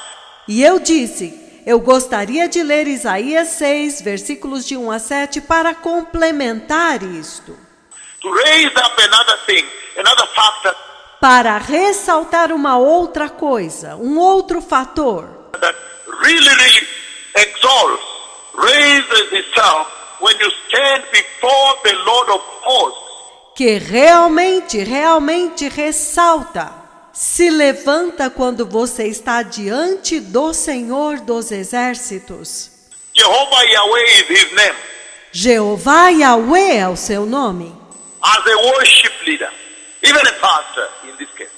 Speaker 1: E eu disse, eu gostaria de ler Isaías 6, versículos de 1 a 7, para complementar isto.
Speaker 2: To raise up another thing, another factor
Speaker 1: Para ressaltar uma outra coisa, um outro fator,
Speaker 2: that really exalts, raises itself when you stand before the Lord of hosts.
Speaker 1: que realmente ressalta, se levanta quando você está diante do Senhor dos exércitos.
Speaker 2: Jehovah Yahweh is his name.
Speaker 1: Jeová Yahweh é o seu nome.
Speaker 2: As a worship leader, even a pastor in this case.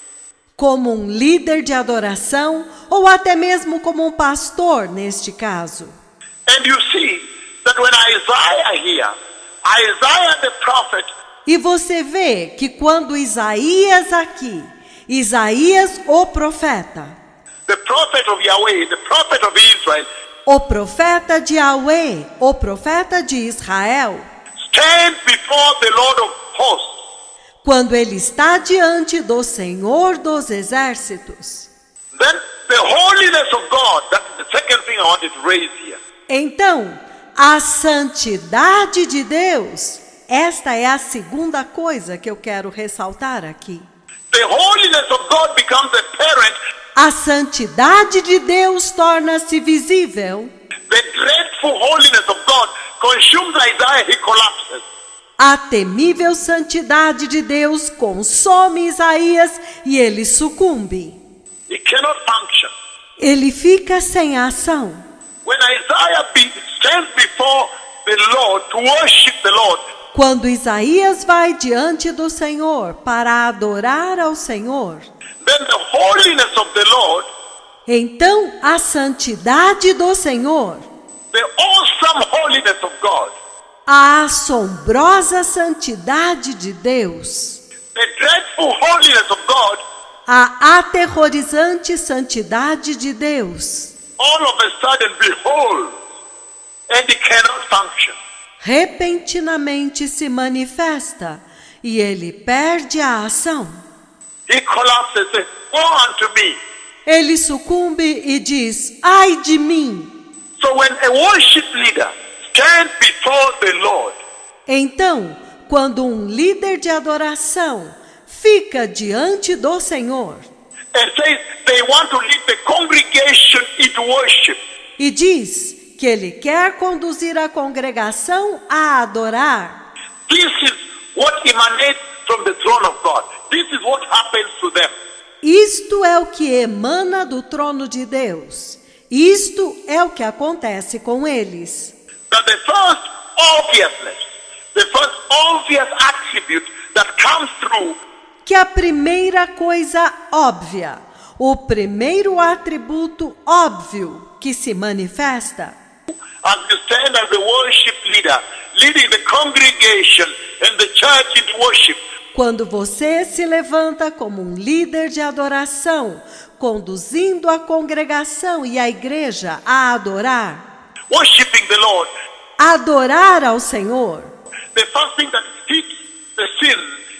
Speaker 1: Como um líder de adoração ou até mesmo como um pastor neste caso.
Speaker 2: And you see that when Isaiah here, Isaiah the prophet,
Speaker 1: E você vê que quando Isaías aqui, Isaías o profeta,
Speaker 2: the prophet of Yahweh, the prophet of Israel,
Speaker 1: o profeta de Yahweh, o profeta de Israel,
Speaker 2: stands before the Lord of hosts.
Speaker 1: quando ele está diante do Senhor dos exércitos,
Speaker 2: Then the holiness of God, that's the second thing I wanted to raise here.
Speaker 1: então, a santidade de Deus. Esta é a segunda coisa que eu quero ressaltar aqui.
Speaker 2: The holiness of God becomes apparent.
Speaker 1: A santidade de Deus torna-se visível.
Speaker 2: The dreadful holiness of God consumes Isaiah, he collapses.
Speaker 1: A temível santidade de Deus consome Isaías e ele sucumbe.
Speaker 2: He cannot function.
Speaker 1: Ele fica sem ação.
Speaker 2: When Isaiah stands before the Lord to worship the Lord,
Speaker 1: Quando Isaías vai diante do Senhor para adorar ao Senhor,
Speaker 2: then the holiness of the Lord,
Speaker 1: então a santidade do Senhor,
Speaker 2: the awesome holiness of God,
Speaker 1: a assombrosa santidade de Deus,
Speaker 2: the dreadful holiness of God,
Speaker 1: a aterrorizante santidade de Deus,
Speaker 2: all of a sudden behold, and he cannot function.
Speaker 1: repentinamente se manifesta e ele perde a ação.
Speaker 2: He collapses and says, woe unto me.
Speaker 1: Ele sucumbe e diz, ai de mim.
Speaker 2: So when a worship leader stands before the Lord,
Speaker 1: Então, quando um líder de adoração fica diante do Senhor
Speaker 2: and says they want to lead the congregation into worship,
Speaker 1: e diz que ele quer conduzir a congregação a adorar,
Speaker 2: this is what emanates from the throne of God. This is what happens to them.
Speaker 1: isto é o que emana do trono de Deus. Isto é o que acontece com eles.
Speaker 2: That the first obviousness, the first obvious attribute that comes through
Speaker 1: Que a primeira coisa óbvia, o primeiro atributo óbvio que se manifesta,
Speaker 2: as you stand as a worship leader, leading the congregation and the church into worship,
Speaker 1: quando você se levanta como um líder de adoração, conduzindo a congregação e a igreja a adorar,
Speaker 2: worshiping the Lord,
Speaker 1: adorar ao Senhor,
Speaker 2: the first thing that hits the sin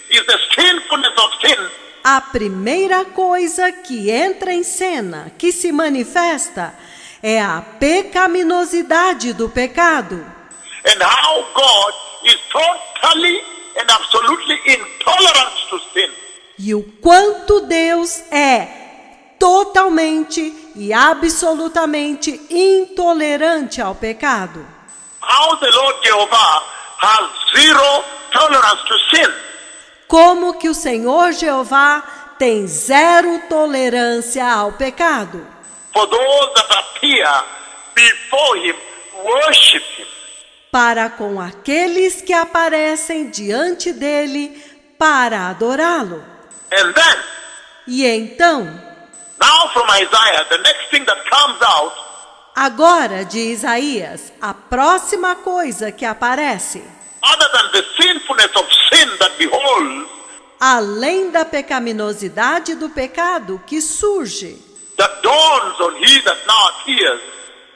Speaker 2: is the sinfulness of sin.
Speaker 1: a primeira coisa que entra em cena, que se manifesta, é a pecaminosidade do pecado.
Speaker 2: And how God is totally and absolutely intolerant to sin.
Speaker 1: E o quanto Deus é totalmente e absolutamente intolerante ao pecado.
Speaker 2: How the Lord Jehovah has zero tolerance to sin.
Speaker 1: Como que o Senhor Jeová tem zero tolerância ao pecado.
Speaker 2: For those that appear before him, worship him.
Speaker 1: Para com aqueles que aparecem diante dele para adorá-lo.
Speaker 2: And then,
Speaker 1: E então,
Speaker 2: now from Isaiah, the next thing that comes out
Speaker 1: agora de Isaías, a próxima coisa que aparece,
Speaker 2: other than the sinfulness of sin that beholds,
Speaker 1: além da pecaminosidade do pecado que surge,
Speaker 2: that dawns on he that now appears,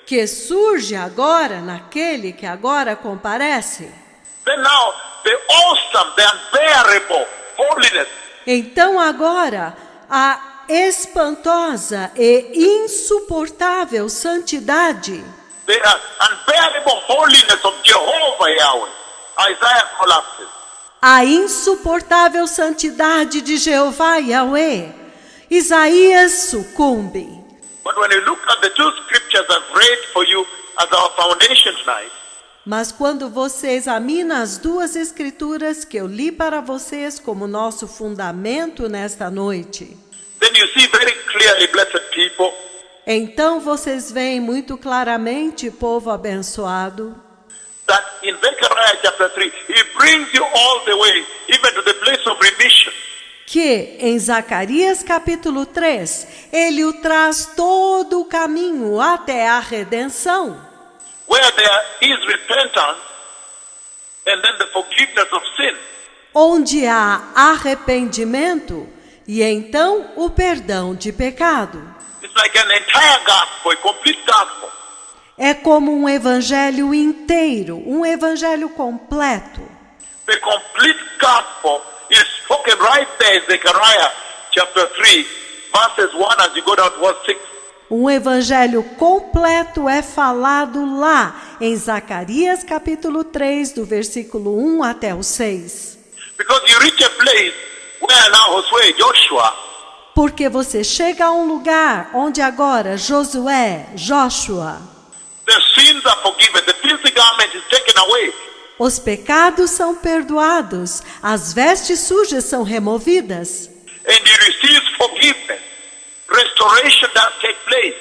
Speaker 1: que surge agora naquele que agora comparece.
Speaker 2: then now the awesome, the unbearable holiness,
Speaker 1: Então agora a espantosa e insuportável santidade,
Speaker 2: the unbearable holiness of Jehovah Yahweh, Isaiah collapses.
Speaker 1: a insuportável santidade de Jeová Yahweh, Isaías sucumbe.
Speaker 2: But when you look at the two scriptures I've read for you as our foundation tonight,
Speaker 1: Mas quando você examina as duas escrituras que eu li para vocês como nosso fundamento nesta noite,
Speaker 2: then you see very clearly, blessed people,
Speaker 1: então vocês veem muito claramente, povo abençoado,
Speaker 2: that in Zechariah chapter 3, he brings you all the way, even to the place of remission.
Speaker 1: que em Zacarias capítulo 3, ele o traz todo o caminho até a redenção,
Speaker 2: Where there is repentance and then the forgiveness of sin.
Speaker 1: onde há arrependimento e então o perdão de pecado.
Speaker 2: It's like an entire gospel, a complete gospel.
Speaker 1: É como um evangelho inteiro, um evangelho completo.
Speaker 2: The complete gospel is spoken right there in Zechariah chapter 3, verses 1 as you go down to verse 6.
Speaker 1: Um evangelho completo é falado lá, em Zacarias capítulo 3, do versículo 1 até o 6.
Speaker 2: Because you reach a place where now Joshua,
Speaker 1: Porque você chega a um lugar onde agora Josué, Joshua,
Speaker 2: the sins are forgiven, the filthy garment is taken away.
Speaker 1: os pecados são perdoados, as vestes sujas são removidas.
Speaker 2: And he receives forgiveness. Restoration does take place.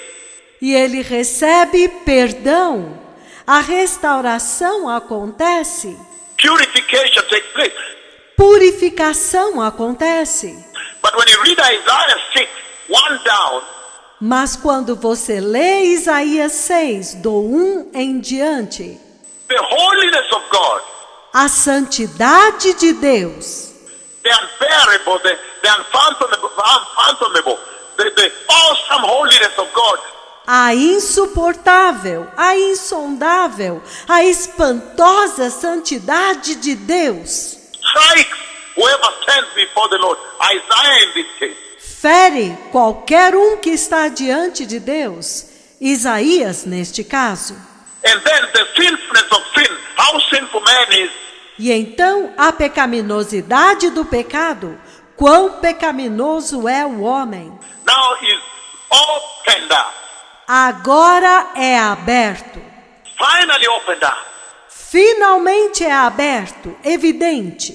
Speaker 1: E ele recebe perdão. A restauração acontece.
Speaker 2: Purification takes place.
Speaker 1: Purificação acontece.
Speaker 2: But when you read Isaiah 6, 1 down,
Speaker 1: Mas quando você lê Isaías 6, do 1 em diante,
Speaker 2: the holiness of God,
Speaker 1: a santidade de Deus,
Speaker 2: the unbearable, the unfathomable, the awesome holiness of God,
Speaker 1: a insuportável, a insondável, a espantosa santidade de Deus,
Speaker 2: strikes whoever stands before the Lord. Isaiah in this case.
Speaker 1: fere qualquer um que está diante de Deus, Isaías neste caso.
Speaker 2: And then the sinfulness of sin, how sinful man is.
Speaker 1: E então a pecaminosidade do pecado, quão pecaminoso é o homem.
Speaker 2: Now is opened up.
Speaker 1: Agora é aberto.
Speaker 2: Finally opened up.
Speaker 1: Finalmente é aberto, evidente.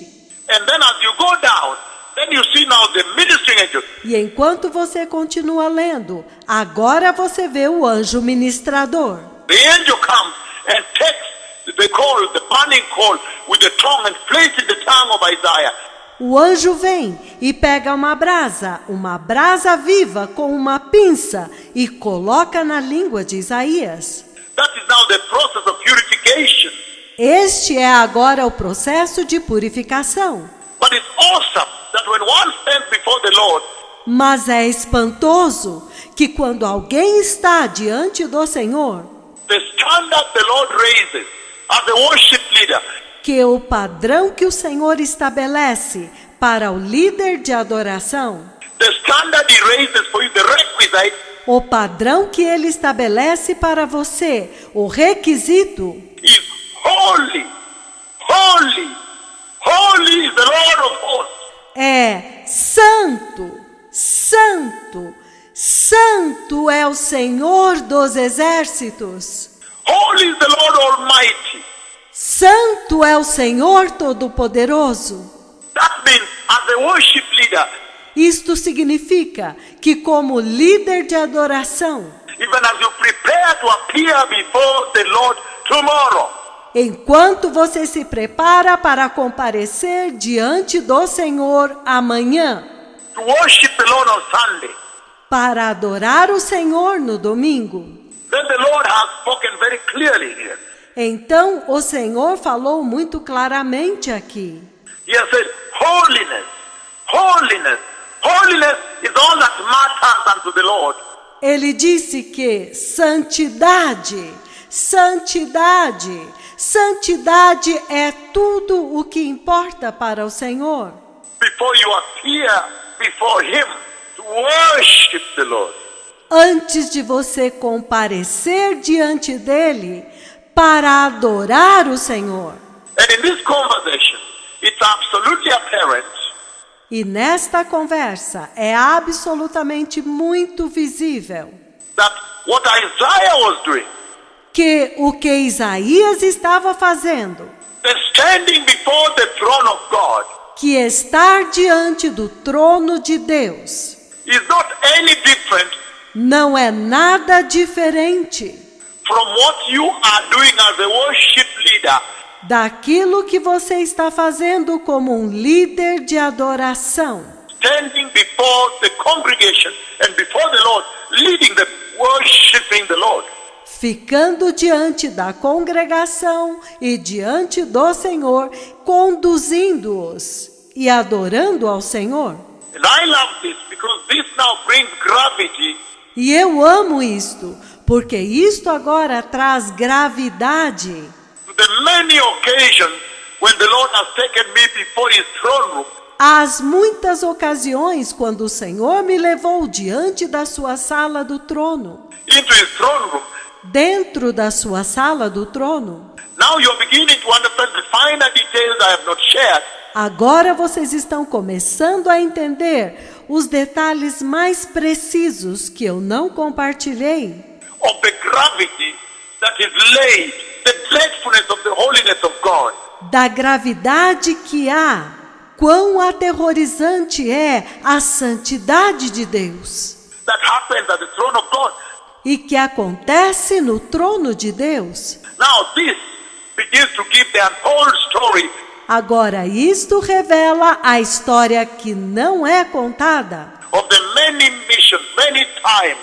Speaker 2: And then as you go down, then you see now the ministering angel.
Speaker 1: E enquanto você continua lendo, agora você vê o anjo ministrador.
Speaker 2: The angel comes and takes the coal, the burning coal, with the tongue and places in the tongue of Isaiah.
Speaker 1: O anjo vem e pega uma brasa viva com uma pinça e coloca na língua de Isaías.
Speaker 2: That is now the process of purification.
Speaker 1: Este é agora o processo de purificação.
Speaker 2: But it's awesome that when one stands before the Lord,
Speaker 1: Mas é espantoso que quando alguém está diante do Senhor,
Speaker 2: the standard the Lord raises as a worship leader,
Speaker 1: que o padrão que o Senhor estabelece para o líder de adoração,
Speaker 2: the standard he raises for you, the requisite,
Speaker 1: o padrão que ele estabelece para você, o requisito,
Speaker 2: is holy, holy, holy is the Lord of hosts.
Speaker 1: é santo, santo, santo é o Senhor dos exércitos.
Speaker 2: Holy is the Lord Almighty.
Speaker 1: Santo é o Senhor Todo-Poderoso.
Speaker 2: That means as a worship leader,
Speaker 1: Isto significa que como líder de adoração,
Speaker 2: even as you prepare to appear before the Lord tomorrow,
Speaker 1: enquanto você se prepara para comparecer diante do Senhor amanhã,
Speaker 2: to worship the Lord on Sunday,
Speaker 1: para adorar o Senhor no domingo,
Speaker 2: then the Lord has spoken very clearly here.
Speaker 1: então o Senhor falou muito claramente aqui.
Speaker 2: He has said, holiness, holiness, holiness is all that matters unto the Lord.
Speaker 1: Ele disse que santidade, santidade, santidade é tudo o que importa para o Senhor.
Speaker 2: Before you appear before Him to worship the Lord.
Speaker 1: Antes de você comparecer diante dele para adorar o Senhor.
Speaker 2: And in this conversation, it's absolutely apparent
Speaker 1: E nesta conversa é absolutamente muito visível
Speaker 2: that what Isaiah was doing,
Speaker 1: que o que Isaías estava fazendo,
Speaker 2: the standing before the throne of God,
Speaker 1: que estar diante do trono de Deus,
Speaker 2: is not any different
Speaker 1: não é nada diferente
Speaker 2: from what you are doing as a worship leader.
Speaker 1: daquilo que você está fazendo como um líder de adoração,
Speaker 2: Standing before the congregation and before the Lord, leading them, worshiping the Lord.
Speaker 1: ficando diante da congregação e diante do Senhor, conduzindo-os e adorando ao Senhor.
Speaker 2: And I love this because this now brings gravity
Speaker 1: E eu amo isto, porque isto agora traz gravidade
Speaker 2: to the many occasions when the Lord has taken me before His throne room.
Speaker 1: Às muitas ocasiões, quando o Senhor me levou diante da sua sala do trono,
Speaker 2: into his throne room,
Speaker 1: dentro da sua sala do trono,
Speaker 2: now you're beginning to understand the finer details I have not shared.
Speaker 1: agora vocês estão começando a entender os detalhes mais precisos que eu não compartilhei,
Speaker 2: Of the gravity that is laid, the dreadfulness of the holiness of God.
Speaker 1: da gravidade que há, quão aterrorizante é a santidade de Deus,
Speaker 2: That happens at the throne of God.
Speaker 1: e que acontece no trono de Deus.
Speaker 2: Now this begins to give the untold story
Speaker 1: Agora, isto revela a história que não é contada,
Speaker 2: of the many missions, many times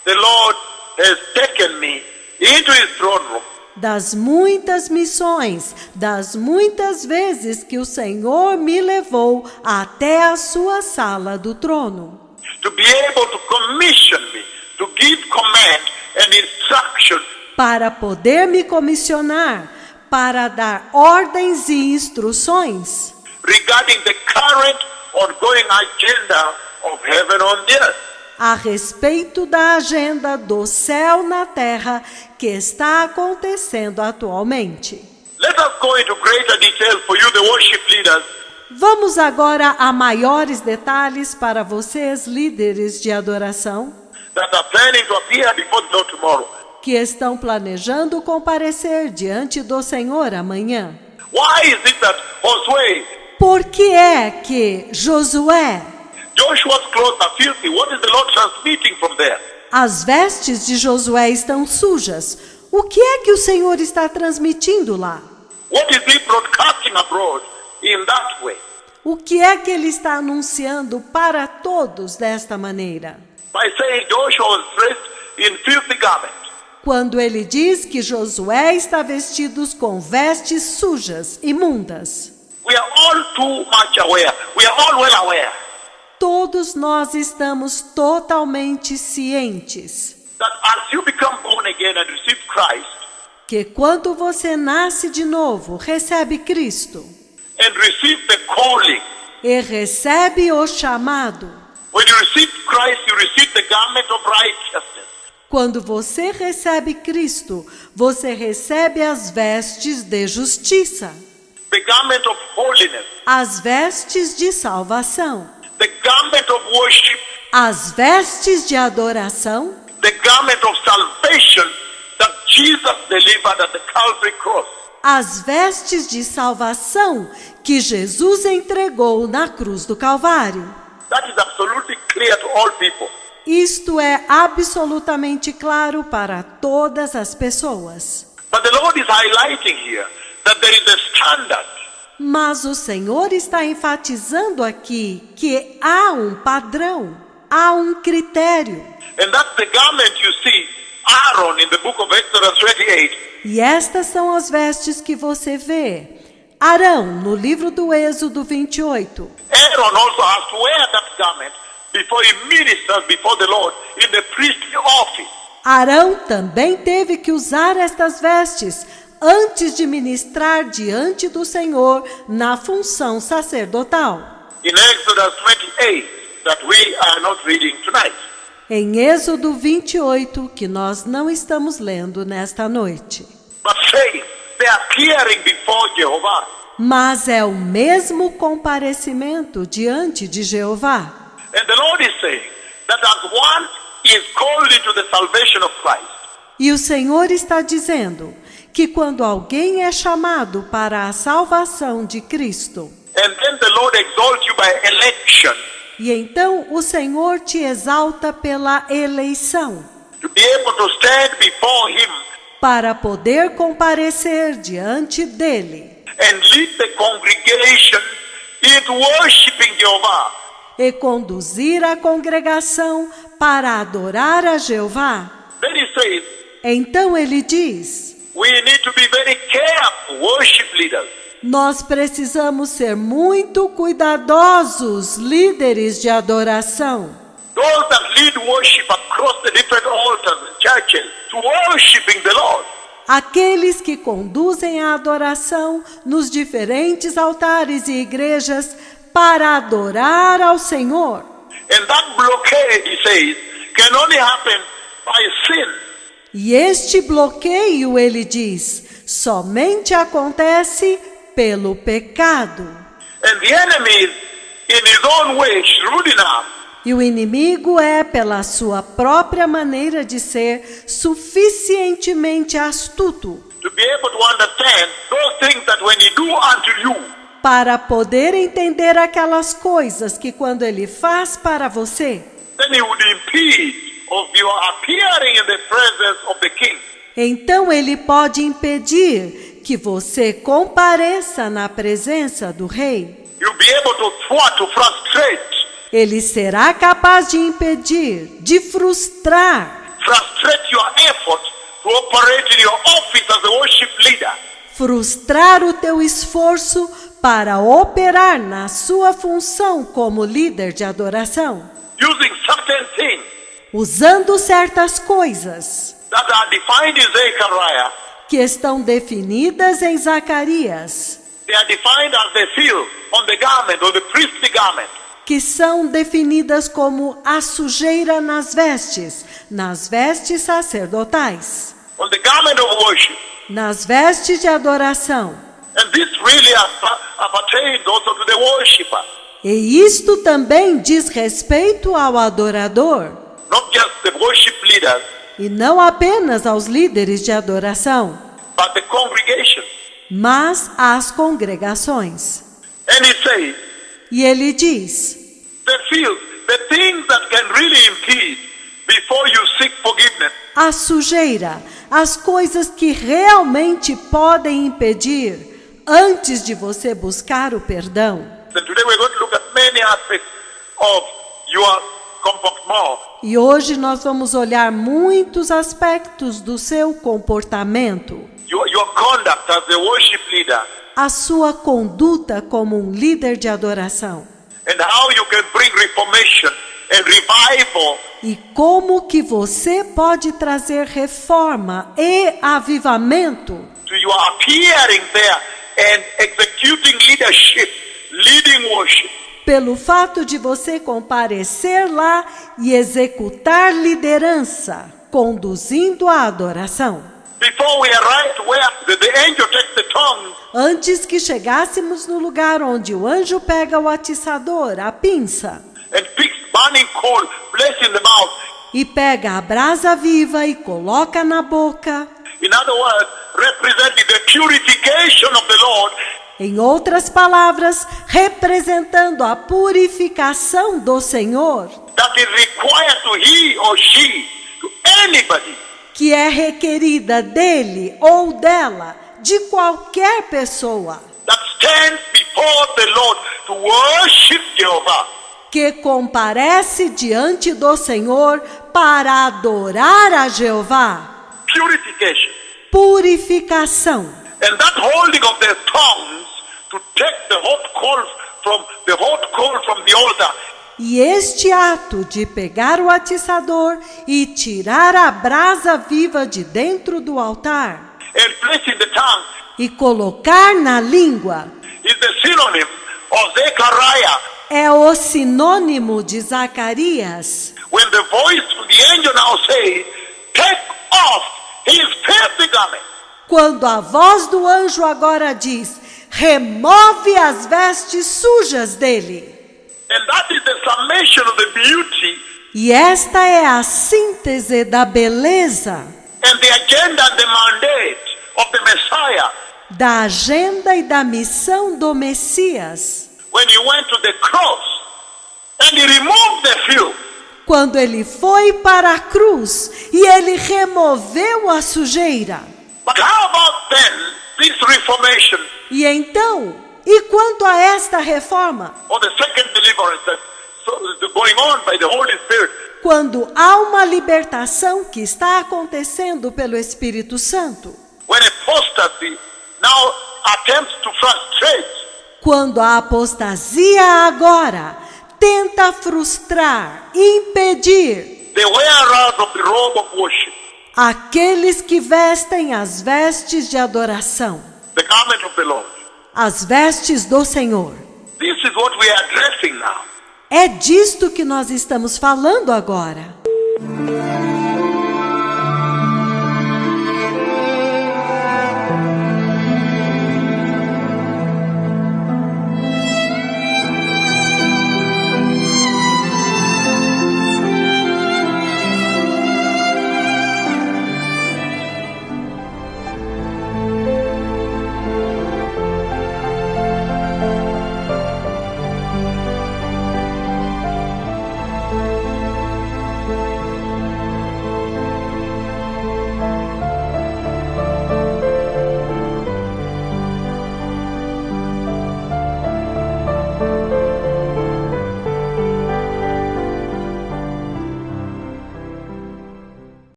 Speaker 2: the Lord has taken me into his throne room
Speaker 1: das muitas missões, das muitas vezes que o Senhor me levou até a sua sala do trono,
Speaker 2: to be able to commission me, to give command and instruction
Speaker 1: para poder me comissionar, para dar ordens e instruções
Speaker 2: regarding the current ongoing agenda of heaven on the earth.
Speaker 1: a respeito da agenda do céu na terra que está acontecendo atualmente.
Speaker 2: Let us go into greater detail for you, the worship leaders.
Speaker 1: Vamos agora a maiores detalhes para vocês, líderes de adoração,
Speaker 2: That are planning to appear before the Lord tomorrow.
Speaker 1: que estão planejando comparecer diante do Senhor amanhã.
Speaker 2: Why is it that Josué,
Speaker 1: Por que é que Josué,
Speaker 2: Joshua's clothes are filthy? What is the Lord transmitting from there?
Speaker 1: as vestes de Josué estão sujas? O que é que o Senhor está transmitindo lá?
Speaker 2: What is he broadcasting abroad in that way?
Speaker 1: O que é que ele está anunciando para todos desta maneira?
Speaker 2: By saying Joshua was dressed in filthy garments.
Speaker 1: Quando ele diz que Josué está vestido com vestes sujas, imundas.
Speaker 2: We are all too much aware. We are all well aware
Speaker 1: Todos nós estamos totalmente cientes
Speaker 2: that as you become born again and receive Christ
Speaker 1: que quando você nasce de novo, recebe Cristo
Speaker 2: and receive the calling,
Speaker 1: e recebe o chamado.
Speaker 2: when you receive Christ, you receive the garment of righteousness.
Speaker 1: Quando você recebe Cristo, você recebe as vestes de justiça,
Speaker 2: The garment of holiness,
Speaker 1: as vestes de salvação,
Speaker 2: the garment of worship,
Speaker 1: as vestes de adoração,
Speaker 2: the garment of salvation that Jesus delivered at the Calvary cross.
Speaker 1: as vestes de salvação que Jesus entregou na cruz do Calvário.
Speaker 2: That is absolutely clear to all people.
Speaker 1: Isto é absolutamente claro para todas as pessoas.
Speaker 2: But the Lord is highlighting here that there is a standard.
Speaker 1: Mas o Senhor está enfatizando aqui que há um padrão, há um critério.
Speaker 2: And that's the garment you see Aaron in the book of Exodus 28.
Speaker 1: E estas são as vestes que você vê. Arão, no livro do Êxodo 28.
Speaker 2: Aaron also has to wear that garment before he ministers before the Lord in the priestly office.
Speaker 1: Arão também teve que usar estas vestes antes de ministrar diante do Senhor na função sacerdotal.
Speaker 2: In Exodus 28 that we are not reading tonight.
Speaker 1: Em Êxodo 28, que nós não estamos lendo nesta noite.
Speaker 2: But faith, they are appearing before Jehovah.
Speaker 1: Mas é o mesmo comparecimento diante de Jeová.
Speaker 2: And the Lord is saying that as one is called into the salvation of Christ,
Speaker 1: E o Senhor está dizendo que quando alguém é chamado para a salvação de Cristo,
Speaker 2: and then the Lord exalts you by election
Speaker 1: e então o Senhor te exalta pela eleição,
Speaker 2: to be able to stand before Him
Speaker 1: para poder comparecer diante dele
Speaker 2: and lead the congregation into worshiping Jehovah.
Speaker 1: e conduzir a congregação para adorar a Jeová.
Speaker 2: Then He says,
Speaker 1: Então ele diz:
Speaker 2: we need to be very careful, worship leaders,
Speaker 1: nós precisamos ser muito cuidadosos, líderes de adoração,
Speaker 2: those that lead worship across the different altars and churches to worshiping the Lord.
Speaker 1: aqueles que conduzem a adoração nos diferentes altares e igrejas para adorar ao Senhor.
Speaker 2: And that blockade, he says, can only happen by sin.
Speaker 1: E este bloqueio, ele diz, somente acontece pelo pecado.
Speaker 2: And the enemy, in his own way, shrewd enough,
Speaker 1: E o inimigo é, pela sua própria maneira de ser, suficientemente astuto
Speaker 2: to be able to understand those things that when he do unto you,
Speaker 1: para poder entender aquelas coisas que quando ele faz para você,
Speaker 2: then he would impede of your appearing in the presence of the king.
Speaker 1: então ele pode impedir que você compareça na presença do rei.
Speaker 2: You'll be able to thwart, to frustrate
Speaker 1: Ele será capaz de impedir, de frustrar
Speaker 2: your effort to operate in your office as a worship leader.
Speaker 1: o teu esforço para operar na sua função como líder de adoração,
Speaker 2: Using certain things
Speaker 1: usando certas coisas
Speaker 2: that are defined in Zechariah,
Speaker 1: que estão definidas em Zacarias,
Speaker 2: they are defined as the seal on the garment or the priestly garment.
Speaker 1: que são definidas como a sujeira nas vestes sacerdotais,
Speaker 2: On the garment of worship.
Speaker 1: nas vestes de adoração.
Speaker 2: And this really appertains also to the worshipper,
Speaker 1: E isto também diz respeito ao adorador,
Speaker 2: not just the worship leaders,
Speaker 1: e não apenas aos líderes de adoração,
Speaker 2: but the congregation.
Speaker 1: mas às congregações.
Speaker 2: And he says,
Speaker 1: E ele diz,
Speaker 2: the things that can really impede before you seek forgiveness,
Speaker 1: a sujeira, as coisas que realmente podem impedir antes de você buscar o perdão.
Speaker 2: then today we're going to look at many aspects of your comportement.
Speaker 1: E hoje nós vamos olhar muitos aspectos do seu comportamento,
Speaker 2: Your conduct as a worship leader,
Speaker 1: a sua conduta como um líder de adoração.
Speaker 2: and how you can bring reformation and revival
Speaker 1: E como que você pode trazer reforma e avivamento
Speaker 2: to your appearing there and executing leadership, leading worship.
Speaker 1: pelo fato de você comparecer lá e executar liderança, conduzindo a adoração.
Speaker 2: Before we arrive to where the angel takes the tongue
Speaker 1: Antes que chegássemos no lugar onde o anjo pega o atiçador, a pinça,
Speaker 2: and picks burning coal, place in the mouth.
Speaker 1: e pega a brasa viva e coloca na boca,
Speaker 2: In other words, representing the purification of the Lord,
Speaker 1: em outras palavras, representando a purificação do Senhor,
Speaker 2: that is required to he or she, to anybody,
Speaker 1: que é requerida dele ou dela, de qualquer pessoa,
Speaker 2: that stands before the Lord to worship Jehovah.
Speaker 1: que comparece diante do Senhor para adorar a Jeová.
Speaker 2: Purification.
Speaker 1: Purificação.
Speaker 2: And that holding of their tongues to take the hot coals from the altar.
Speaker 1: E este ato de pegar o atiçador e tirar a brasa viva de dentro do altar
Speaker 2: And place in the tongue
Speaker 1: e colocar na língua
Speaker 2: is the synonym of Zechariah.
Speaker 1: é o sinônimo de Zacarias,
Speaker 2: When the voice of the angel now says, take off his filthy garment.
Speaker 1: quando a voz do anjo agora diz: remove as vestes sujas dele.
Speaker 2: And that is the summation of the beauty
Speaker 1: E esta é a síntese da beleza,
Speaker 2: and the agenda and the mandate of the Messiah.
Speaker 1: da agenda e da missão do Messias,
Speaker 2: When he went to the cross and he removed the filth.
Speaker 1: quando ele foi para a cruz e ele removeu a sujeira.
Speaker 2: But how about then this reformation
Speaker 1: E então, e quanto a esta reforma?
Speaker 2: or the second deliverance that's going on by the Holy Spirit?
Speaker 1: Quando há uma libertação que está acontecendo pelo Espírito Santo.
Speaker 2: When apostasy now attempts to frustrate
Speaker 1: Quando a apostasia agora tenta frustrar, impedir
Speaker 2: the wearers of the robe of worship,
Speaker 1: aqueles que vestem as vestes de adoração,
Speaker 2: the garment of the Lord.
Speaker 1: as vestes do Senhor.
Speaker 2: This is what we are addressing now.
Speaker 1: É disto que nós estamos falando agora.